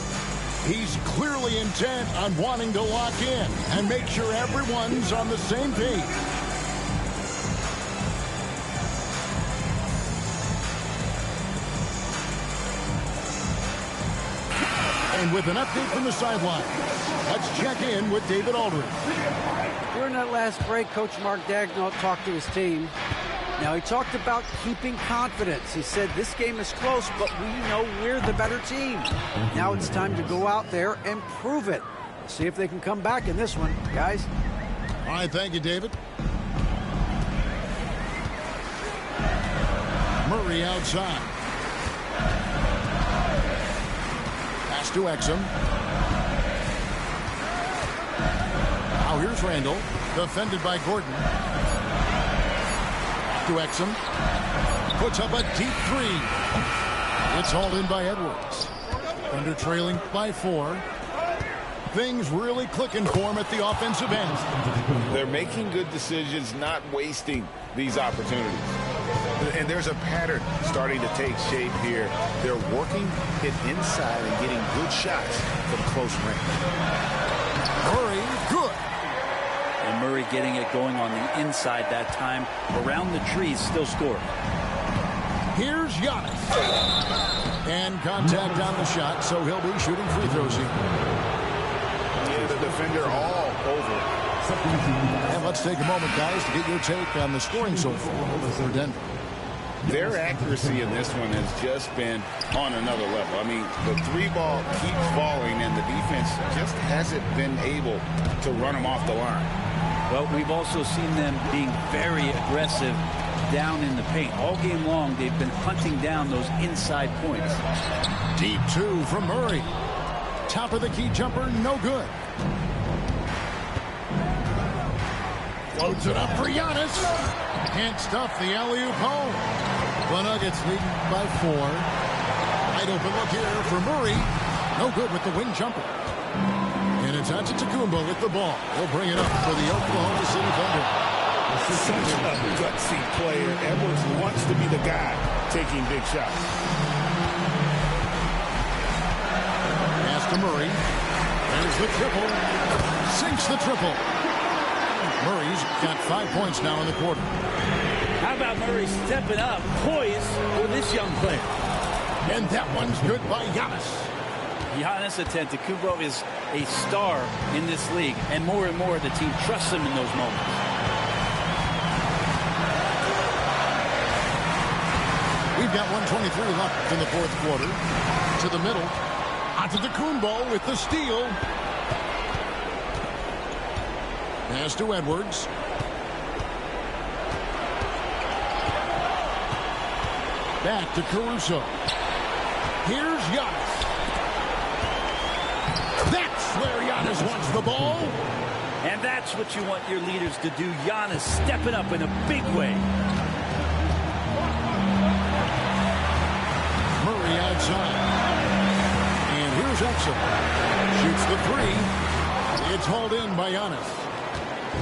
He's clearly intent on wanting to lock in and make sure everyone's on the same page. And with an update from the sideline, let's check in with David Aldridge. During that last break, Coach Mark Daigneault talked to his team. Now, he talked about keeping confidence. He said, this game is close, but we know we're the better team. Now it's time to go out there and prove it. See if they can come back in this one, guys. All right, thank you, David. Murray outside. Pass to Exum. Now here's Randall, defended by Gordon. To Exum. Puts up a deep 3. It's hauled in by Edwards. Thunder trailing by 4. Things really clicking for him at the offensive end. They're making good decisions, not wasting these opportunities. And there's a pattern starting to take shape here. They're working it inside and getting good shots from close range. Murray, good. And Murray getting it going on the inside that time. Around the trees, still scoring. Here's Giannis. And contact on the shot, so he'll be shooting free throws here. Yeah, the defender all over. And let's take a moment, guys, to get your take on the scoring so far for Denver. Their accuracy in this one has just been on another level. I mean, the 3-ball keeps falling, and the defense just hasn't been able to run them off the line. Well, we've also seen them being very aggressive down in the paint. All game long, they've been hunting down those inside points. Deep two from Murray. Top of the key jumper, no good. Floats it up for Giannis. Can't stuff the alley-oop home. The Nuggets leading by 4. Wide open look here for Murray. No good with the wing jumper. And it's Antetokounmpo with the ball. He'll bring it up for the Oklahoma City Thunder. Such a gutsy player. Edwards wants to be the guy taking big shots. Pass to Murray. There's the triple. Sinks the triple. Murray's got 5 points now in the quarter. How about Murray stepping up, poised for this young player? And that one's good by Giannis. Giannis Antetokounmpo is a star in this league, and more the team trusts him in those moments. We've got 1:23 left in the fourth quarter. To the middle. Antetokounmpo with the steal. Pass to Edwards. Back to Caruso. Here's Giannis. That's where Giannis wants the ball. And that's what you want your leaders to do. Giannis stepping up in a big way. Murray outside. And here's Exum. Shoots the three. It's hauled in by Giannis.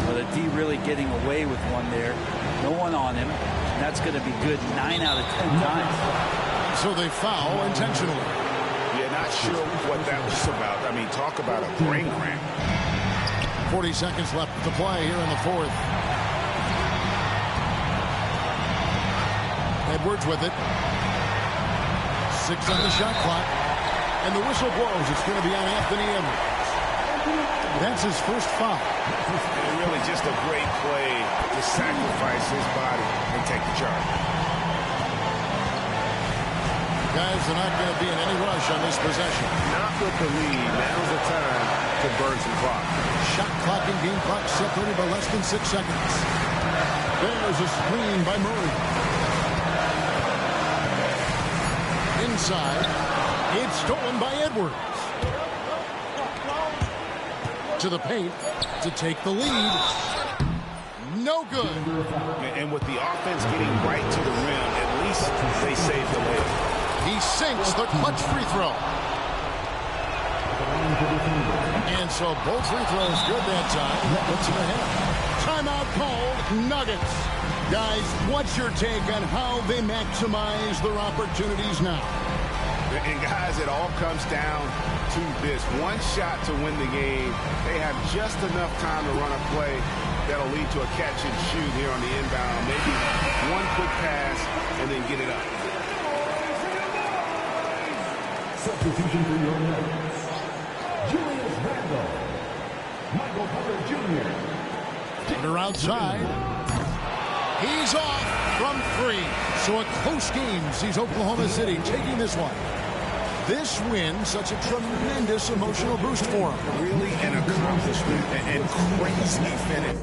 Well, the D really getting away with one there. No one on him. That's going to be good 9 out of 10 times. So they foul intentionally. Yeah, not sure what that was about. I mean, talk about a brain cramp. 40 seconds left to play here in the fourth. Edwards with it. 6 on the shot clock. And the whistle blows. It's going to be on Anthony Edwards. That's his first foul. And really just a great play to sacrifice his body and take the charge. Guys are not going to be in any rush on this possession. Not with the lead. Now's the time to burn some clock. Shot clock and game clock separated by less than 6 seconds. There's a screen by Murray. Inside. It's stolen by Edwards. To the paint to take the lead. No good. And with the offense getting right to the rim, at least they saved the layup. He sinks the clutch free throw. And so both free throws good that time. That puts him ahead. Timeout called. Nuggets. Guys, what's your take on how they maximize their opportunities now? And guys, it all comes down to this. One shot to win the game. They have just enough time to run a play that'll lead to a catch and shoot here on the inbound. Maybe one quick pass and then get it up. Substitution for your Nuggets. Julius Randle. Michael Porter Jr. Porter outside. He's off from 3. So a close game sees Oklahoma City taking this one. This win, such a tremendous emotional boost for him. Really an accomplishment and crazy finish.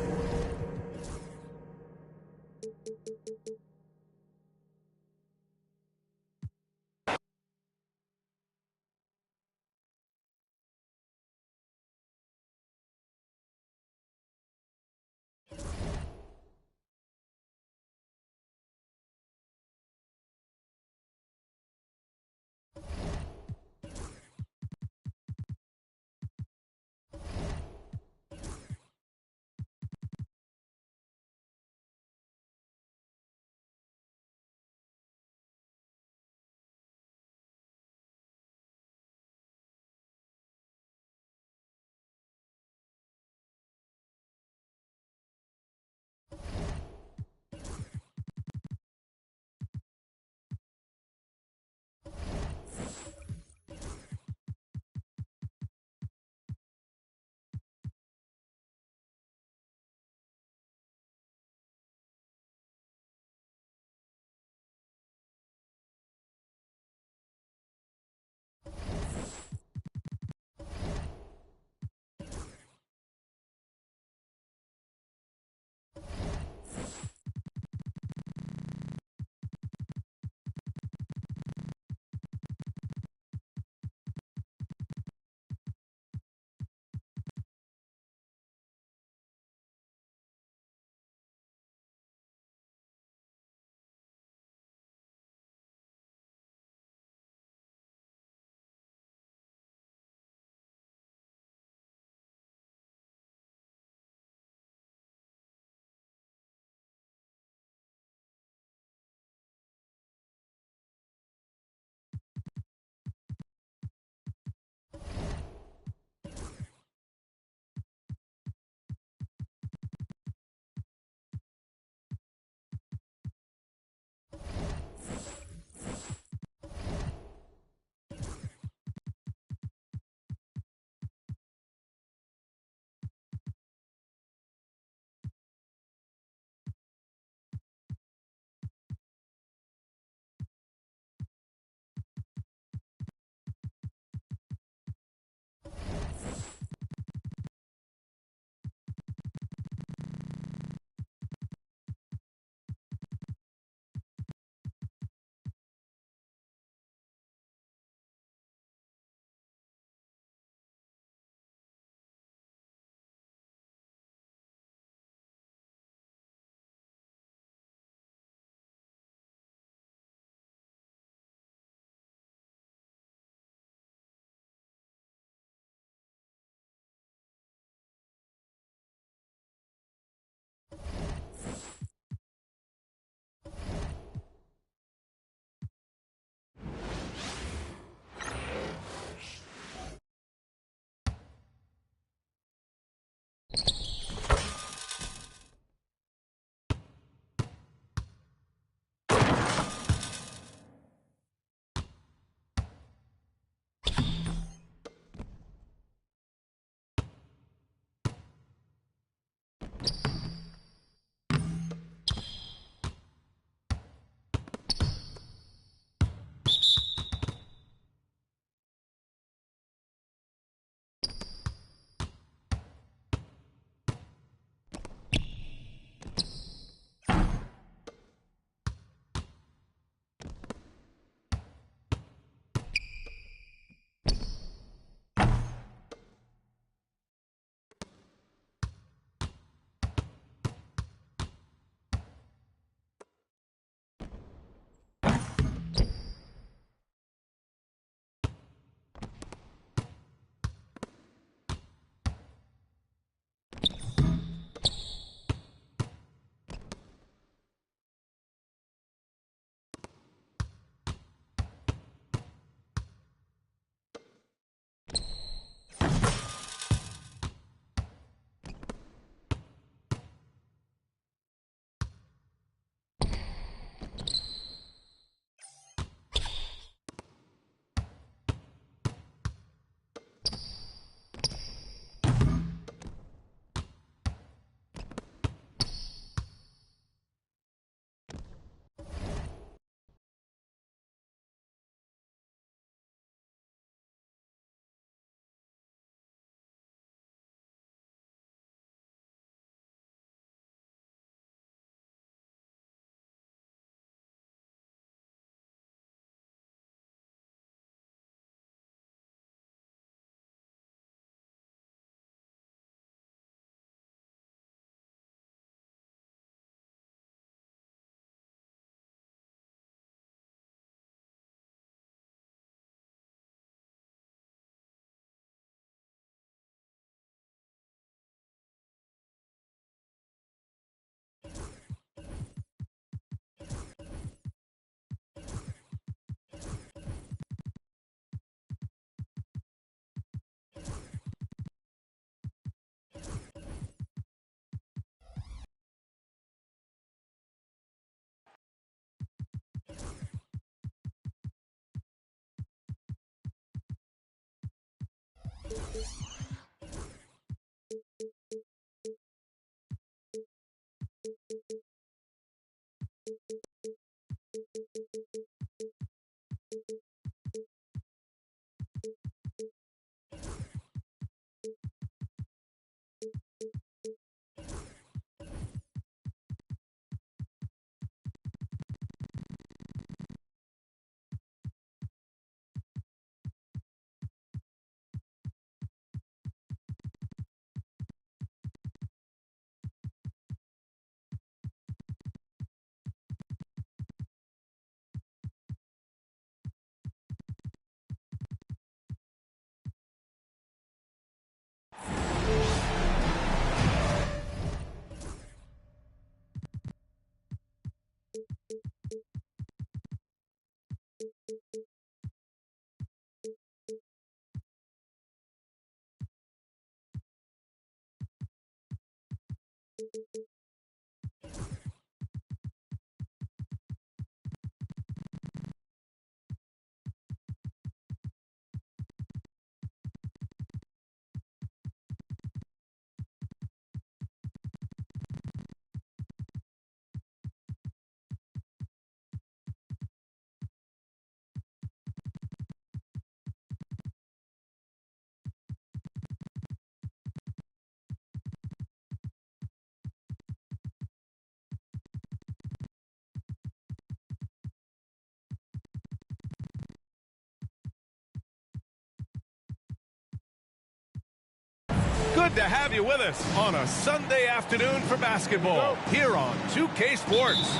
Good to have you with us on a Sunday afternoon for basketball here on 2K Sports.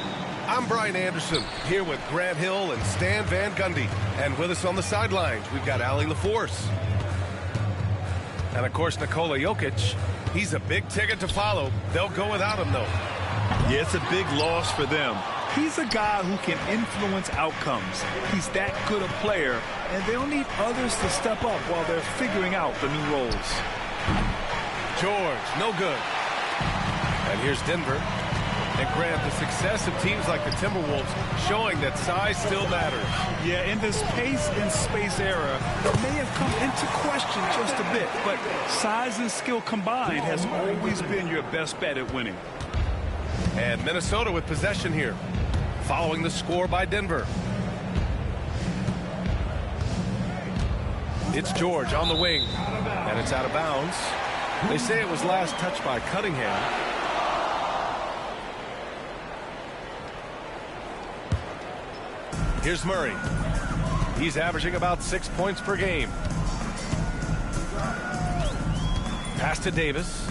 I'm Brian Anderson here with Grant Hill and Stan Van Gundy. And with us on the sidelines, we've got Allie LaForce. And, of course, Nikola Jokic. He's a big ticket to follow. They'll go without him, though. Yeah, it's a big loss for them. He's a guy who can influence outcomes. He's that good a player, and they'll need others to step up while they're figuring out the new roles. George, no good. And here's Denver. And Grant, the success of teams like the Timberwolves showing that size still matters. Yeah, in this pace and space era, it may have come into question just a bit, but size and skill combined has always been your best bet at winning. And Minnesota with possession here, following the score by Denver. It's George on the wing, and it's out of bounds. They say it was last touched by Cunningham. Here's Murray. He's averaging about 6 points per game. Pass to Davis.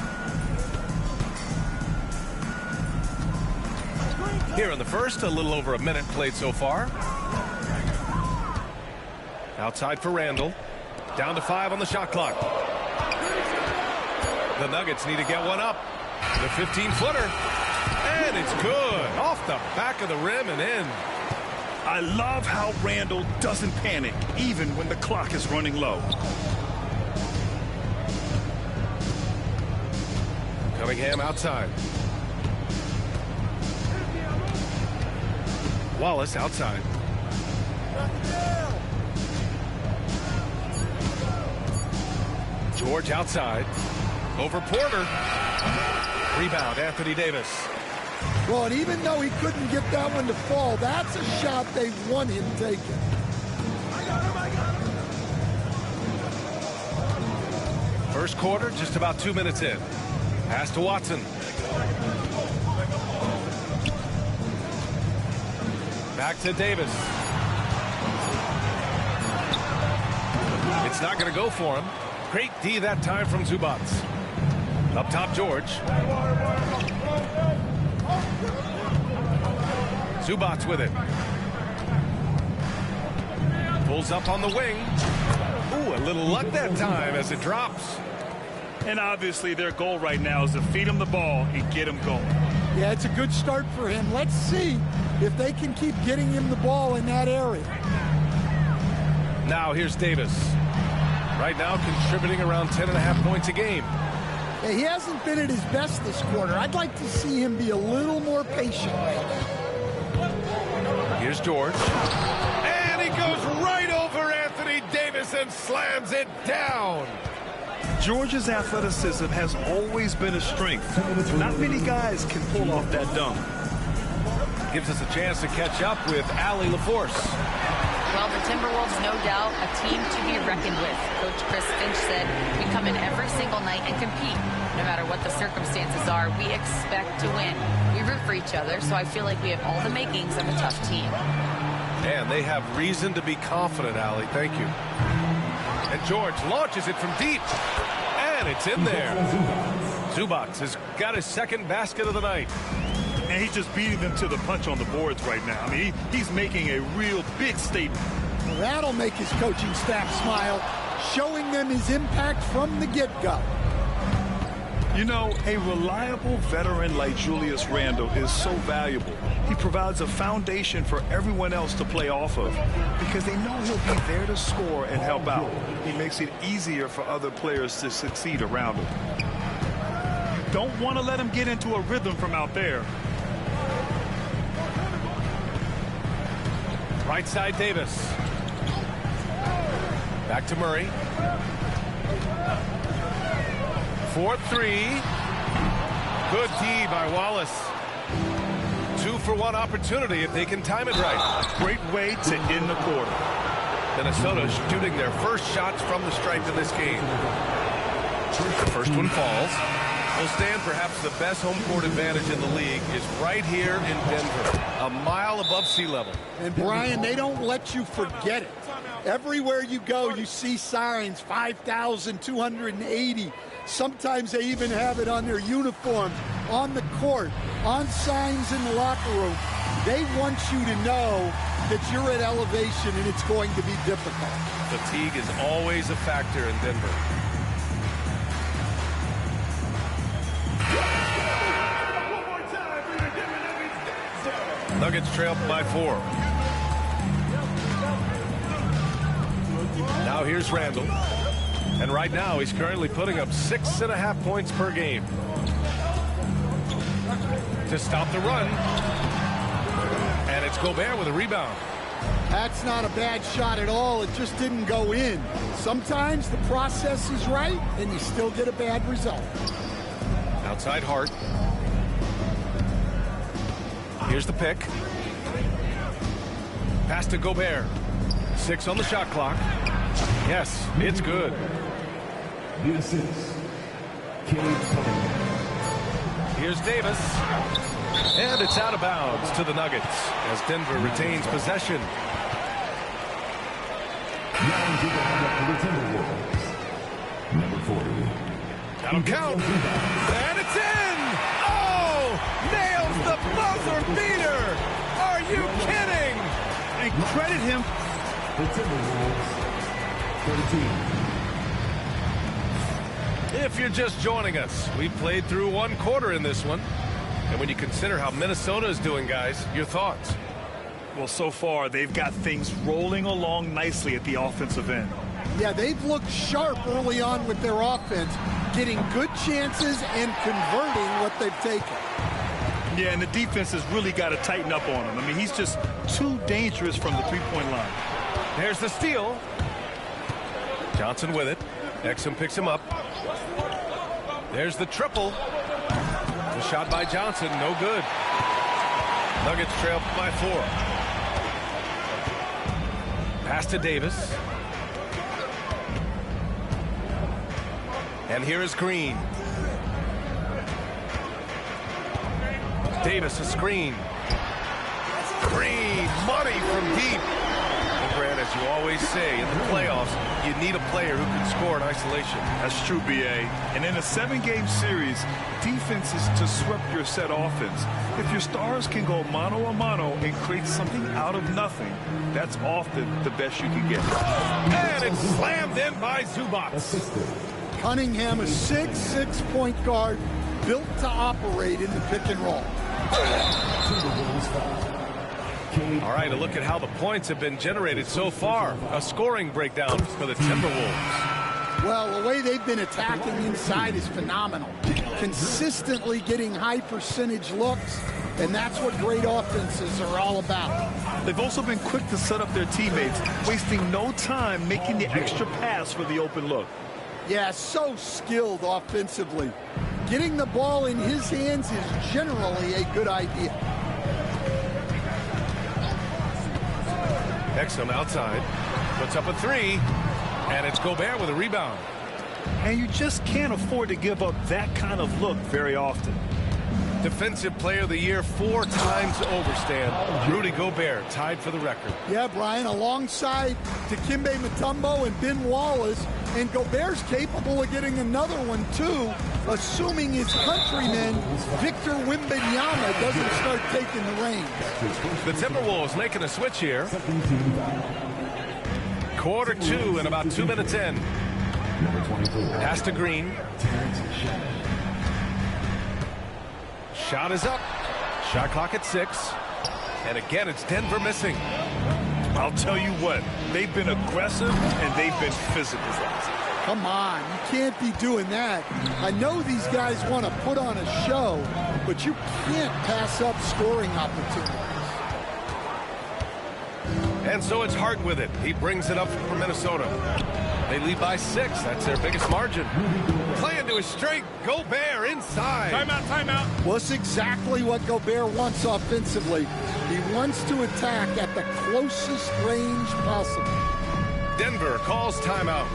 Here in the first, a little over a minute played so far. Outside for Randall. Down to 5 on the shot clock. The Nuggets need to get one up. The 15-footer. And it's good. Off the back of the rim and in. I love how Randall doesn't panic, even when the clock is running low. Cunningham outside. Wallace outside. George outside. Over Porter. Rebound, Anthony Davis. Well, and even though he couldn't get that one to fall, that's a shot they want him taking. First quarter, just about 2 minutes in. Pass to Watson. Back to Davis. It's not going to go for him. Great D that time from Zubac. Up top, George. Zubac with it. Pulls up on the wing. Ooh, a little luck that time as it drops. And obviously their goal right now is to feed him the ball and get him going. Yeah, it's a good start for him. Let's see if they can keep getting him the ball in that area. Now here's Davis. Right now contributing around 10.5 points a game. Yeah, he hasn't been at his best this quarter. I'd like to see him be a little more patient right now. Here's George. And he goes right over Anthony Davis and slams it down. George's athleticism has always been a strength. Not many guys can pull off that dunk. Gives us a chance to catch up with Allie LaForce. Well, the Timberwolves, no doubt, a team to be reckoned with. Coach Chris Finch said, we come in every single night and compete. No matter what the circumstances are, we expect to win. We root for each other, so I feel like we have all the makings of a tough team. And they have reason to be confident, Allie. Thank you. And George launches it from deep. And it's in there. Zubac has got his second basket of the night. And he's just beating them to the punch on the boards right now. I mean, he's making a real big statement. Well, that'll make his coaching staff smile, showing them his impact from the get-go. You know, a reliable veteran like Julius Randle is so valuable. He provides a foundation for everyone else to play off of because they know he'll be there to score and help out. He makes it easier for other players to succeed around him. Don't want to let him get into a rhythm from out there. Right side, Davis. Back to Murray. 4-3. Good D by Wallace. 2-for-1 opportunity if they can time it right. Great way to end the quarter. Minnesota shooting their first shots from the stripe in this game. The first one falls. Well, Stan, perhaps the best home court advantage in the league is right here in Denver, a mile above sea level. And Brian, they don't let you forget it. Everywhere you go, you see signs, 5,280. Sometimes they even have it on their uniforms, on the court, on signs in the locker room. They want you to know that you're at elevation and it's going to be difficult. Fatigue is always a factor in Denver. Nuggets trail by 4. Now here's Randall. And right now he's currently putting up 6.5 points per game. To stop the run. And it's Gobert with a rebound. That's not a bad shot at all. It just didn't go in. Sometimes the process is right and you still get a bad result. Outside Hart. Here's the pick. Pass to Gobert. 6 on the shot clock. Yes, it's good. The assist. Here's Davis. And it's out of bounds to the Nuggets as Denver retains possession. Now to the Timberwolves. Number 40. That'll count. And it's in! Oh! Nails the buzzer beater! Are you kidding? And credit him. The Timberwolves. 13. If you're just joining us, we played through one quarter in this one. And when you consider how Minnesota is doing, guys, your thoughts? Well, so far, they've got things rolling along nicely at the offensive end. Yeah, they've looked sharp early on with their offense, getting good chances and converting what they've taken. Yeah, and the defense has really got to tighten up on him. I mean, he's just too dangerous from the three-point line. There's the steal. Johnson with it. Exum picks him up. There's the triple. The shot by Johnson, no good. Nuggets trail by 4. Pass to Davis. And here is Green. Davis a screen. Green, money from deep. And Grant, as you always say, in the playoffs, you need a player who can score in isolation. That's true, B.A. And in a 7-game series, defense is to disrupt your set offense. If your stars can go mano-a-mano and create something out of nothing, that's often the best you can get. And it's slammed in by Zubac. Cunningham, a 6'6" point guard, built to operate in the pick and roll. All right, a look at how the points have been generated so far. A scoring breakdown for the Timberwolves. Well, the way they've been attacking inside is phenomenal. Consistently getting high percentage looks, and that's what great offenses are all about. They've also been quick to set up their teammates, wasting no time making the extra pass for the open look. Yeah, so skilled offensively. Getting the ball in his hands is generally a good idea. Exum outside, puts up a 3, and it's Gobert with a rebound. And you just can't afford to give up that kind of look very often. Defensive Player of the Year 4 times over, Stan. Rudy Gobert tied for the record. Yeah, Brian, alongside Dikembe Mutombo and Ben Wallace, and Gobert's capable of getting another one, too, assuming his countryman, Victor Wembanyama, doesn't start taking the reins. The Timberwolves making a switch here. Quarter 2 and about 2 minutes in. Pass to Green. Shot is up. Shot clock at 6. And again, it's Denver missing. I'll tell you what, they've been aggressive and they've been physical. Come on, you can't be doing that. I know these guys want to put on a show, but you can't pass up scoring opportunities. And so it's Hart with it. He brings it up for Minnesota. They lead by 6. That's their biggest margin. Playing to his straight. Gobert inside. Timeout. Well, it's exactly what Gobert wants offensively. He wants to attack at the closest range possible. Denver calls timeout.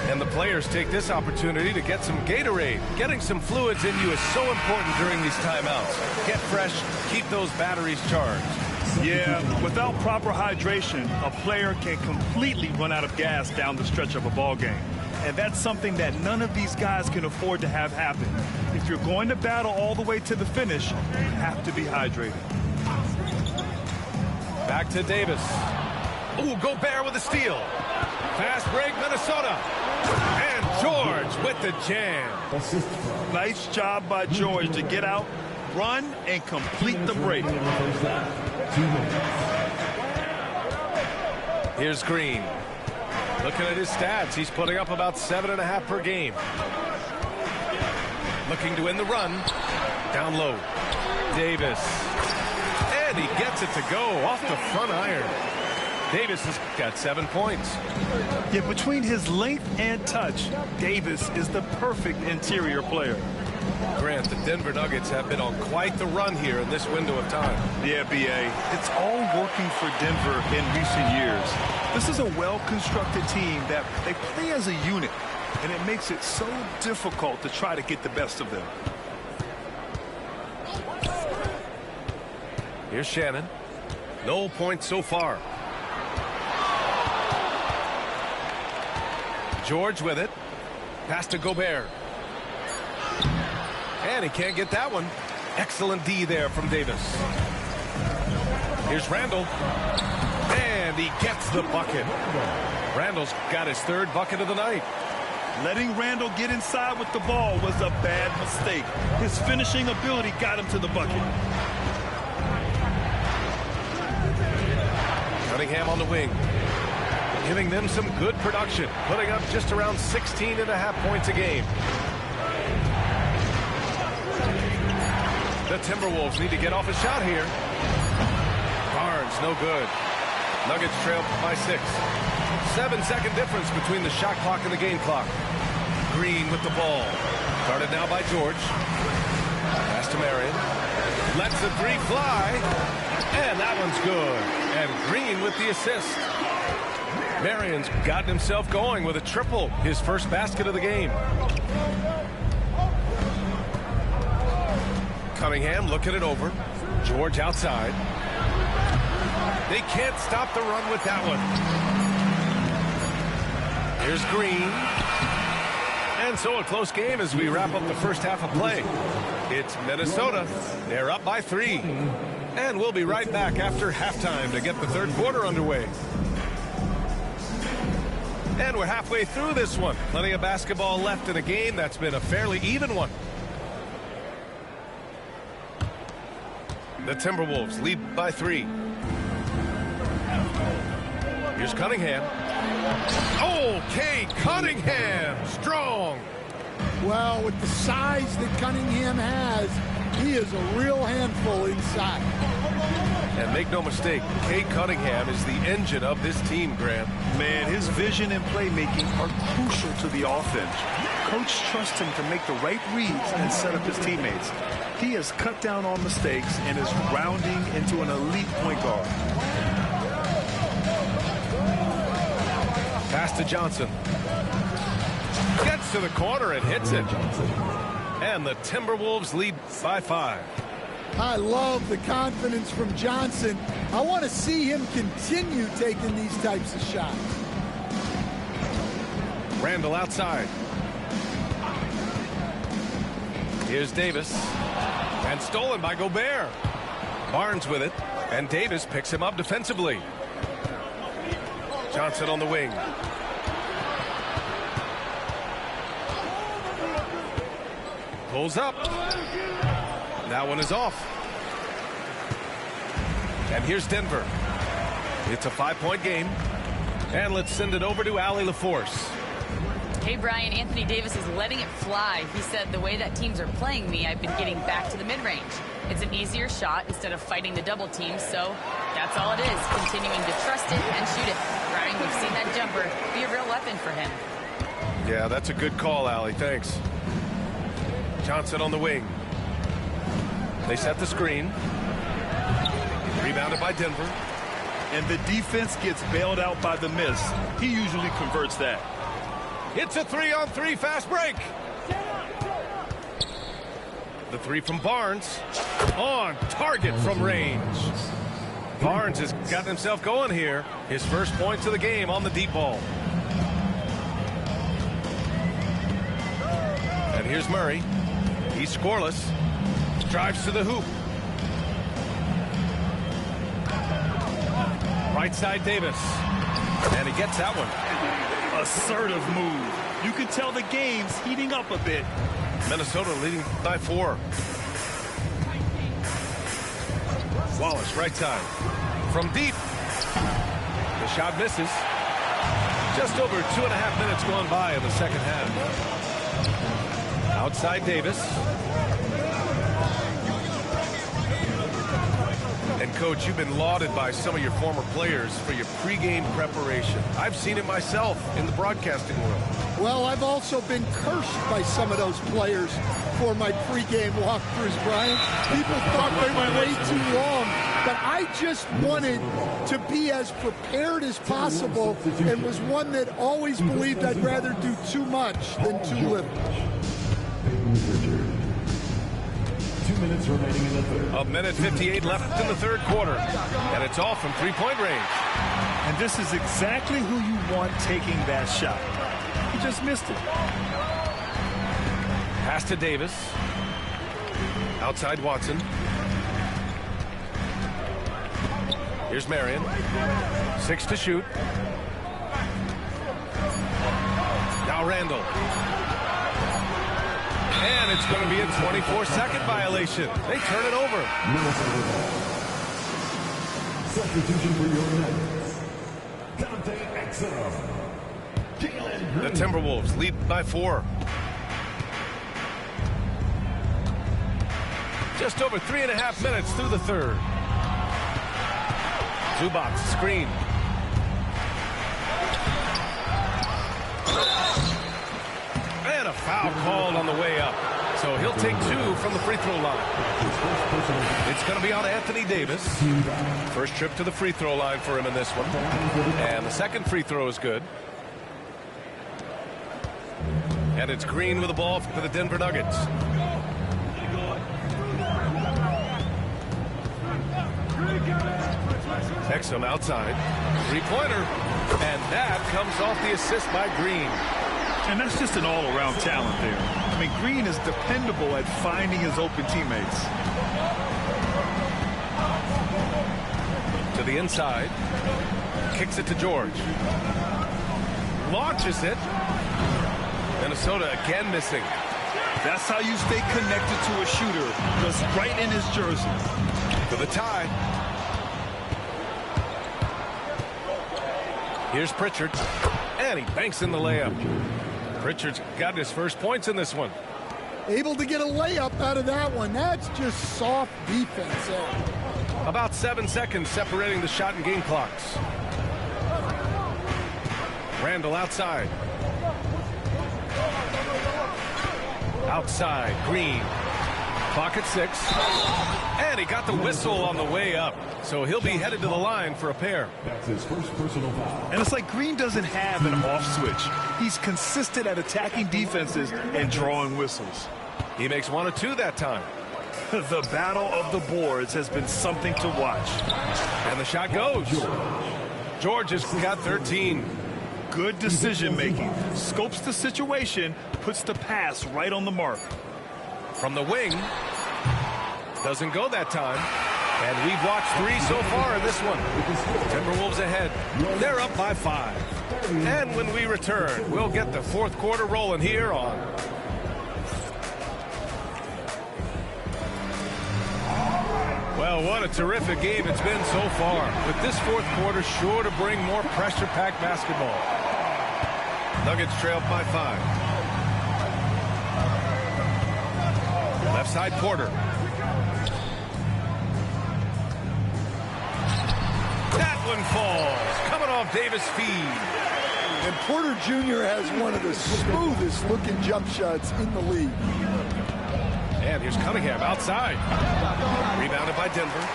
And the players take this opportunity to get some Gatorade. Getting some fluids in you is so important during these timeouts. Get fresh, keep those batteries charged. Yeah, without proper hydration, a player can completely run out of gas down the stretch of a ball game. And that's something that none of these guys can afford to have happen. If you're going to battle all the way to the finish, you have to be hydrated. Back to Davis. Ooh, Gobert with a steal. Fast break, Minnesota. And George with the jam. Nice job by George to get out, run, and complete the break. Here's Green. Looking at his stats, he's putting up about 7.5 per game. Looking to win the run. Down low. Davis. And he gets it to go off the front iron. Davis has got 7 points. Yeah, between his length and touch, Davis is the perfect interior player. Grant, the Denver Nuggets have been on quite the run here in this window of time. Yeah, B.A., it's all working for Denver in recent years. This is a well-constructed team that they play as a unit, and it makes it so difficult to try to get the best of them. Here's Shannon. No points so far. George with it. Pass to Gobert. And he can't get that one. Excellent D there from Davis. Here's Randall. And he gets the bucket. Randall's got his 3rd bucket of the night. Letting Randall get inside with the ball was a bad mistake. His finishing ability got him to the bucket. Cunningham on the wing. Giving them some good production. Putting up just around 16.5 points a game. The Timberwolves need to get off a shot here. Barnes, no good. Nuggets trail by 6. 7-second difference between the shot clock and the game clock. Green with the ball. Guarded now by George. Pass to Marion. Lets the 3 fly. And that one's good. And Green with the assist. Marion's gotten himself going with a triple. His first basket of the game. Cunningham looking it over. George outside. They can't stop the run with that one. Here's Green. And so a close game as we wrap up the first half of play. It's Minnesota. They're up by 3. And we'll be right back after halftime to get the 3rd quarter underway. And we're halfway through this one. Plenty of basketball left in a game that's been a fairly even one. The Timberwolves lead by 3. Here's Cunningham. Okay, Cunningham, strong. Well, with the size that Cunningham has, he is a real handful inside. And make no mistake, Cade Cunningham is the engine of this team, Grant. Man, his vision and playmaking are crucial to the offense. Coach trusts him to make the right reads and set up his teammates. He has cut down on mistakes and is rounding into an elite point guard. Pass to Johnson. Gets to the corner and hits it. And the Timberwolves lead by 5. I love the confidence from Johnson. I want to see him continue taking these types of shots. Randall outside. Here's Davis. And stolen by Gobert. Barnes with it. And Davis picks him up defensively. Johnson on the wing. Pulls up. That one is off. And here's Denver. It's a 5-point game. And let's send it over to Allie LaForce. Hey, Brian, Anthony Davis is letting it fly. He said, the way that teams are playing me, I've been getting back to the mid-range. It's an easier shot instead of fighting the double team, so that's all it is, continuing to trust it and shoot it. Brian, we've seen that jumper be a real weapon for him. Yeah, that's a good call, Allie. Thanks. Johnson on the wing. They set the screen. Rebounded by Denver. And the defense gets bailed out by the miss. He usually converts that. It's a 3-on-3 fast break. The three from Barnes. On target from range. Barnes has gotten himself going here. His first points of the game on the deep ball. And here's Murray. He's scoreless. Drives to the hoop. Right side Davis. And he gets that one. Assertive move. You can tell the game's heating up a bit. Minnesota leading by 4. Wallace right side. From deep. The shot misses. Just over 2.5 minutes gone by in the second half. Outside Davis. And, Coach, you've been lauded by some of your former players for your pregame preparation. I've seen it myself in the broadcasting world. Well, I've also been cursed by some of those players for my pregame walkthroughs, Brian. People thought they were way too long, but I just wanted to be as prepared as possible and was one that always believed I'd rather do too much than too little. 2 minutes remaining in the third. A minute 58 left in the third quarter. And it's all from three-point range. And this is exactly who you want taking that shot. He just missed it. Pass to Davis. Outside Watson. Here's Marion. 6 to shoot. Now Randall. And it's going to be a 24-second violation. They turn it over. Substitution for your Nuggets. Dante Exum. The Timberwolves lead by 4. Just over 3.5 minutes through the third. Zubac screen. And a foul called on the way up. So he'll take 2 from the free throw line. It's going to be on Anthony Davis. First trip to the free throw line for him in this one. And the second free throw is good. And it's Green with the ball for the Denver Nuggets. Exum outside. Three-pointer. And that comes off the assist by Green. And that's just an all-around talent there. I mean, Green is dependable at finding his open teammates. To the inside. Kicks it to George. Launches it. Minnesota again missing. That's how you stay connected to a shooter. Just right in his jersey. For the tie. Here's Pritchard. And he banks in the layup. Pritchard's got his first points in this one. Able to get a layup out of that one. That's just soft defense there. About 7 seconds separating the shot and game clocks. Randall outside. Outside, Green. Clock at 6. And he got the whistle on the way up. So he'll be headed to the line for a pair. That's his first personal foul. And it's like Green doesn't have an off switch. He's consistent at attacking defenses and drawing whistles. He makes 1 or 2 that time. The battle of the boards has been something to watch. And the shot goes. George has got 13. Good decision making. Scopes the situation, puts the pass right on the mark. From the wing. Doesn't go that time. And we've watched 3 so far in this one. Timberwolves ahead. They're up by 5. And when we return, we'll get the fourth quarter rolling here on. Well, what a terrific game it's been so far. With this fourth quarter sure to bring more pressure-packed basketball. Nuggets trail by 5. Left side, Porter. That one falls. Coming off Davis' feed. And Porter Jr. has one of the smoothest looking jump shots in the league. And here's Cunningham outside. Rebounded by Denver.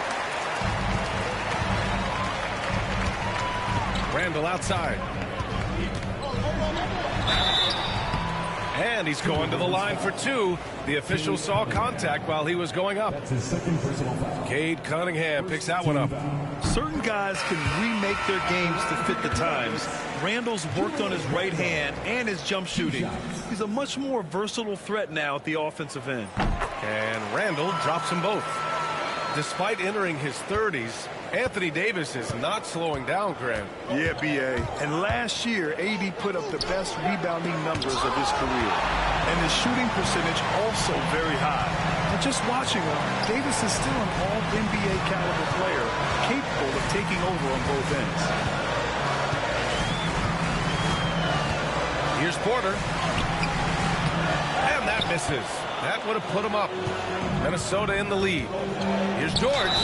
Randall outside. And he's going to the line for 2. The official saw contact while he was going up. That's his second personal foul. Cade Cunningham picks that one up. Certain guys can remake their games to fit the times. Randall's worked on his right hand and his jump shooting. He's a much more versatile threat now at the offensive end. And Randall drops them both. Despite entering his 30s, Anthony Davis is not slowing down, Grant. Yeah, B.A. And last year, AD put up the best rebounding numbers of his career. And his shooting percentage also very high. And just watching him, Davis is still an all-NBA caliber player, capable of taking over on both ends. Here's Porter. And that misses. That would have put him up. Minnesota in the lead. Here's George.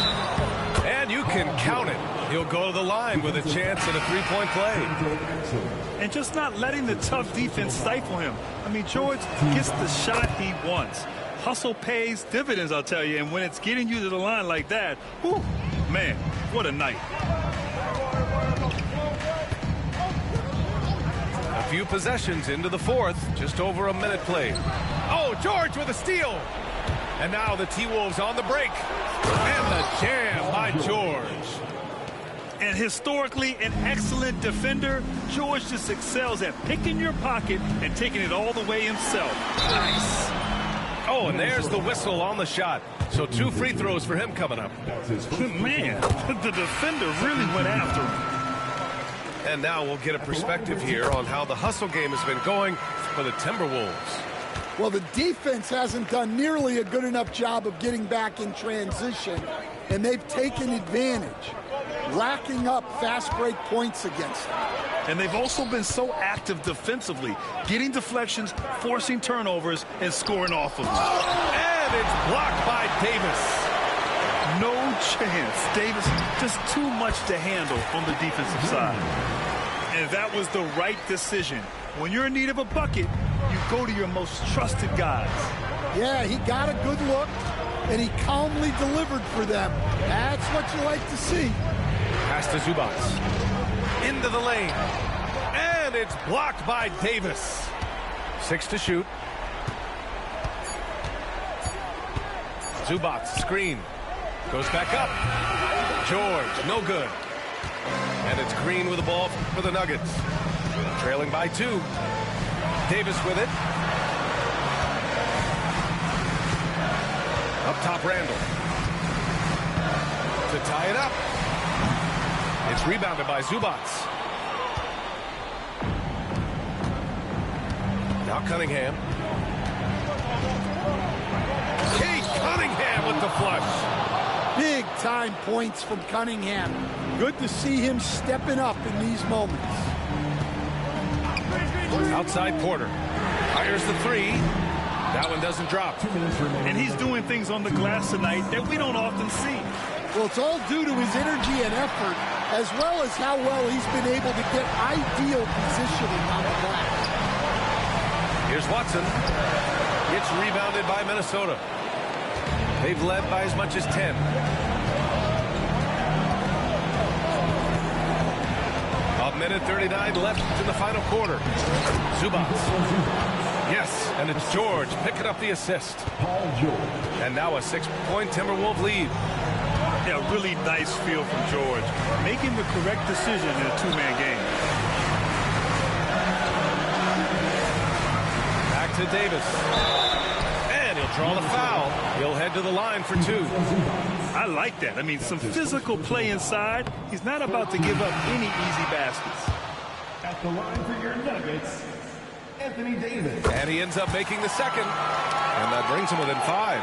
And you can count it. He'll go to the line with a chance at a three-point play. And just not letting the tough defense stifle him. I mean, George gets the shot he wants. Hustle pays dividends, I'll tell you. And when it's getting you to the line like that, whew, man, what a night. A few possessions into the fourth. Just over a minute played. Oh, George with a steal. And now the T-Wolves on the break. And the jam by George. And historically an excellent defender, George just excels at picking your pocket and taking it all the way himself. Nice. Oh, and there's the whistle on the shot. So 2 free throws for him coming up. Man, the defender really went after him. And now we'll get a perspective here on how the hustle game has been going for the Timberwolves. Well, the defense hasn't done nearly a good enough job of getting back in transition, and they've taken advantage, racking up fast break points against them. And they've also been so active defensively, getting deflections, forcing turnovers, and scoring off of them. And it's blocked by Davis. No chance. Davis just too much to handle on the defensive side. And that was the right decision. When you're in need of a bucket, you go to your most trusted guys. Yeah, he got a good look, and he calmly delivered for them. That's what you like to see. Pass to Zubac. Into the lane. And it's blocked by Davis. 6 to shoot. Zubac, screen. Goes back up. George, no good. And it's Green with the ball for the Nuggets. Trailing by 2. Davis with it. Up top, Randall. To tie it up. It's rebounded by Zubac. Now Cunningham. Cade Cunningham with the flush. Big time points from Cunningham. Good to see him stepping up in these moments. Outside Porter. Fires the 3. That one doesn't drop. And he's doing things on the glass tonight that we don't often see. Well, it's all due to his energy and effort, as well as how well he's been able to get ideal positioning on the glass. Here's Watson. It's rebounded by Minnesota. They've led by as much as 10. A minute 39 left in the final quarter. Zubac. Yes, and it's George picking up the assist. And now a 6-point Timberwolves lead. Yeah, really nice feel from George. Making the correct decision in a 2-man game. Back to Davis. And he'll draw the foul. He'll head to the line for 2. I like that. I mean, some physical play inside. He's not about to give up any easy baskets. At the line for your Nuggets, Anthony Davis. And he ends up making the second. And that brings him within 5.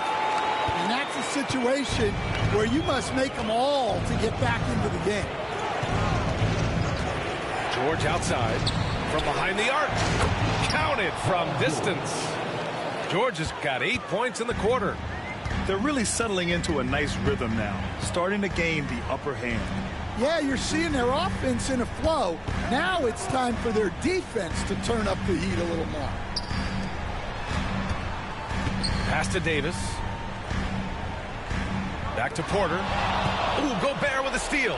And that's a situation where you must make them all to get back into the game. George outside. from behind the arc. Counted from distance. Georgia's got 8 points in the quarter. They're really settling into a nice rhythm now, starting to gain the upper hand. Yeah, you're seeing their offense in a flow. Now it's time for their defense to turn up the heat a little more. Pass to Davis. Back to Porter. Ooh, Gobert with a steal.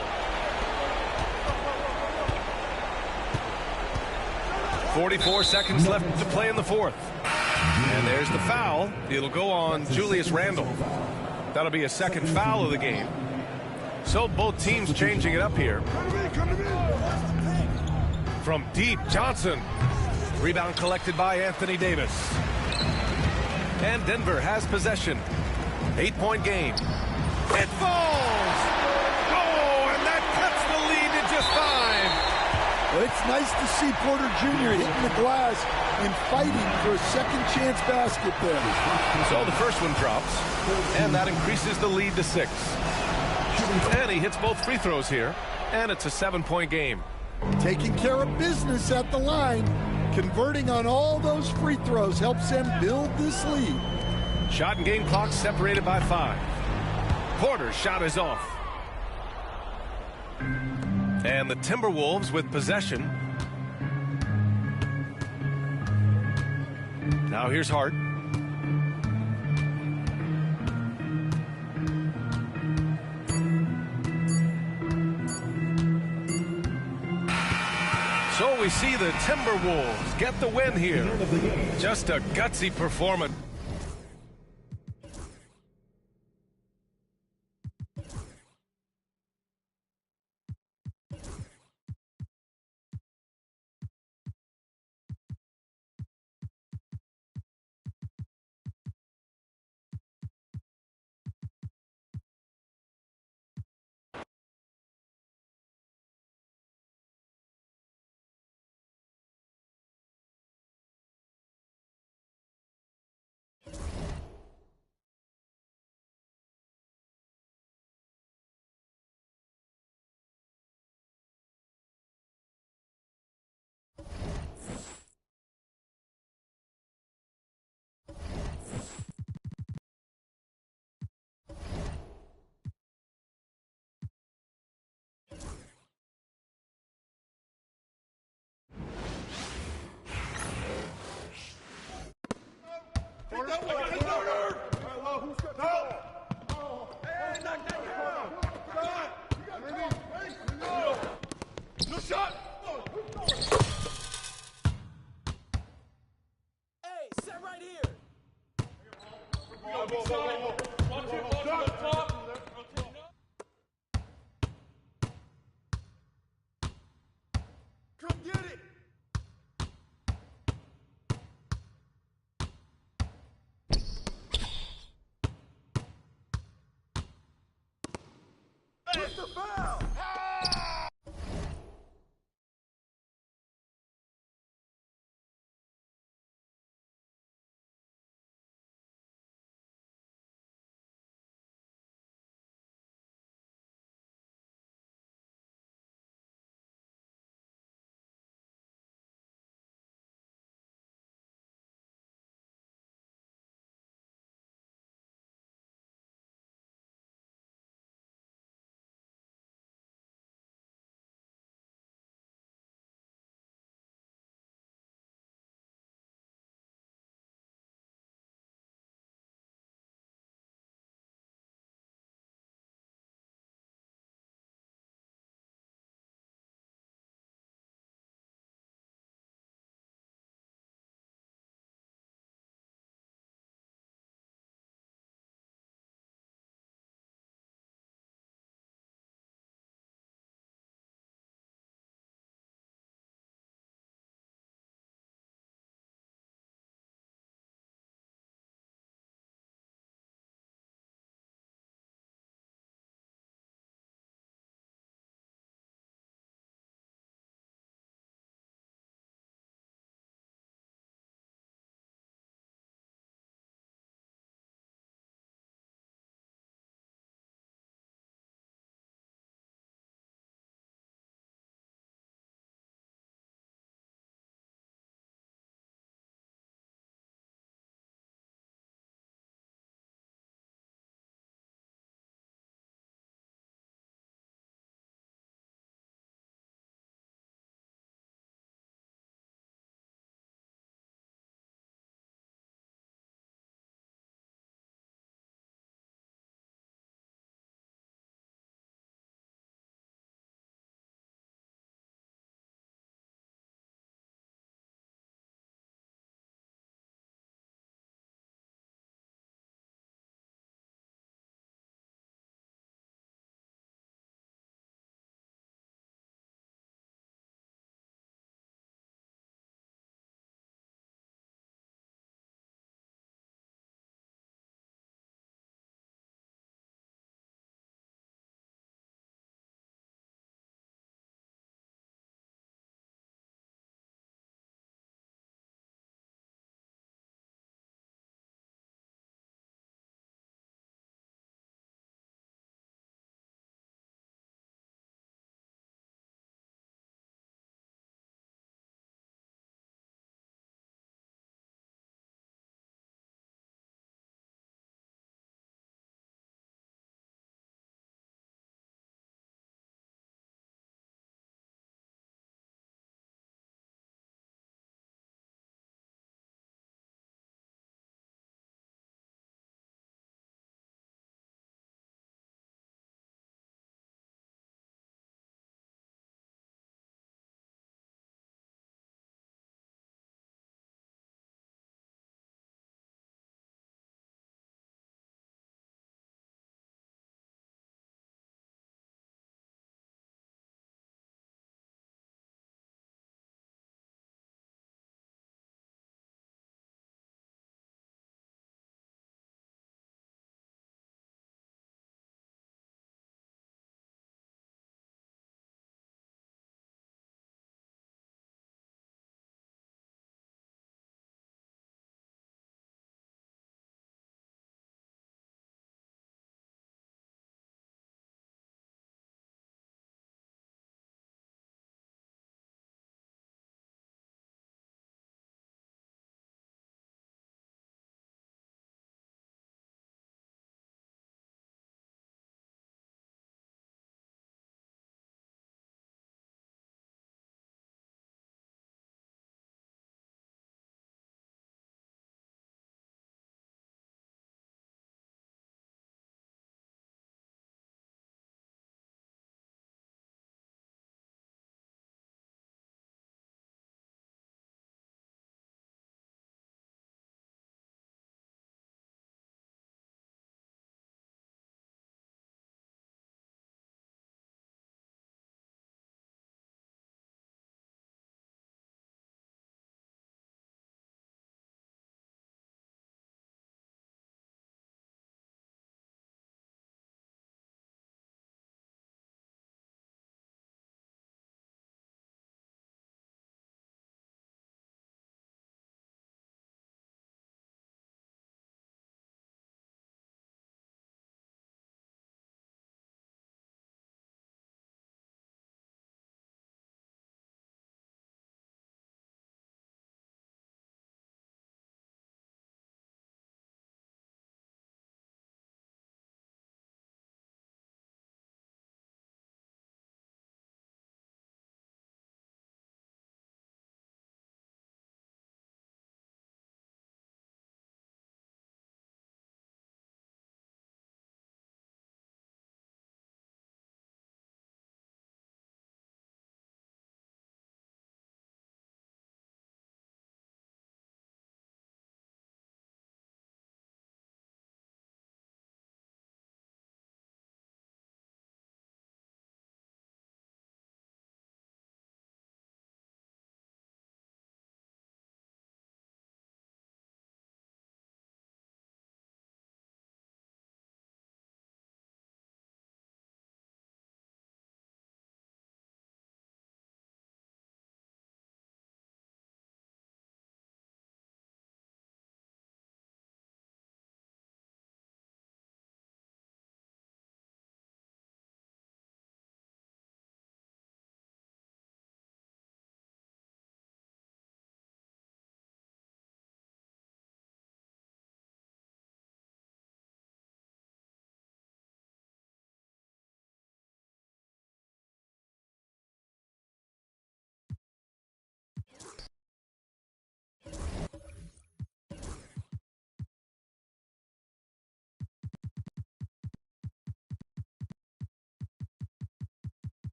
44 seconds left to play in the fourth. And there's the foul. It'll go on Julius Randle. That'll be a second foul of the game. So both teams changing it up here. From deep, Johnson. Rebound collected by Anthony Davis. And Denver has possession. 8-point game. It falls! Oh, and that cuts the lead to just 5. Well, it's nice to see Porter Jr. hitting the glass and fighting for a second chance basket there. So the first one drops, and that increases the lead to 6. And he hits both free throws here, and it's a 7-point game. Taking care of business at the line, converting on all those free throws helps them build this lead. Shot and game clock separated by 5. Porter's shot is off. And the Timberwolves with possession. Now here's Hart. So we see the Timberwolves get the win here. Just a gutsy performance. Where's the foul?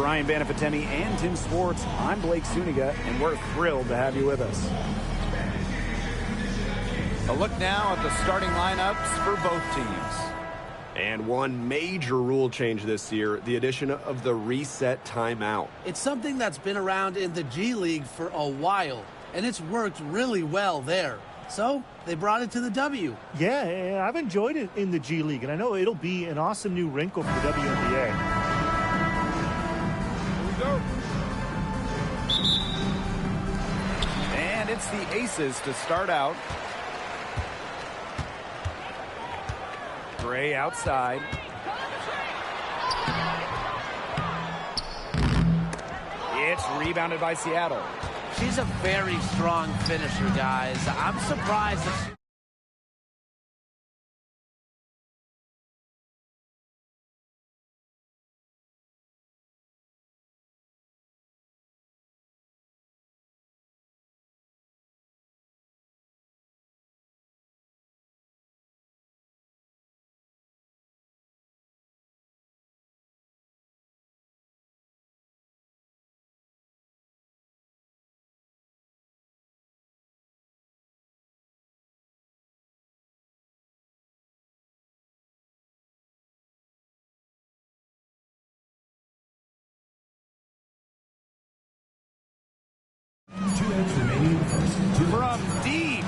Brian Banafitemi and Tim Swartz, I'm Blake Suniga, and we're thrilled to have you with us. A look now at the starting lineups for both teams. And one major rule change this year, the addition of the reset timeout. It's something that's been around in the G League for a while, and it's worked really well there. So they brought it to the W. Yeah, I've enjoyed it in the G League, and I know it'll be an awesome new wrinkle for the WNBA. And it's the Aces to start out. Gray outside. It's rebounded by Seattle. She's a very strong finisher, guys. I'm surprised that she... From deep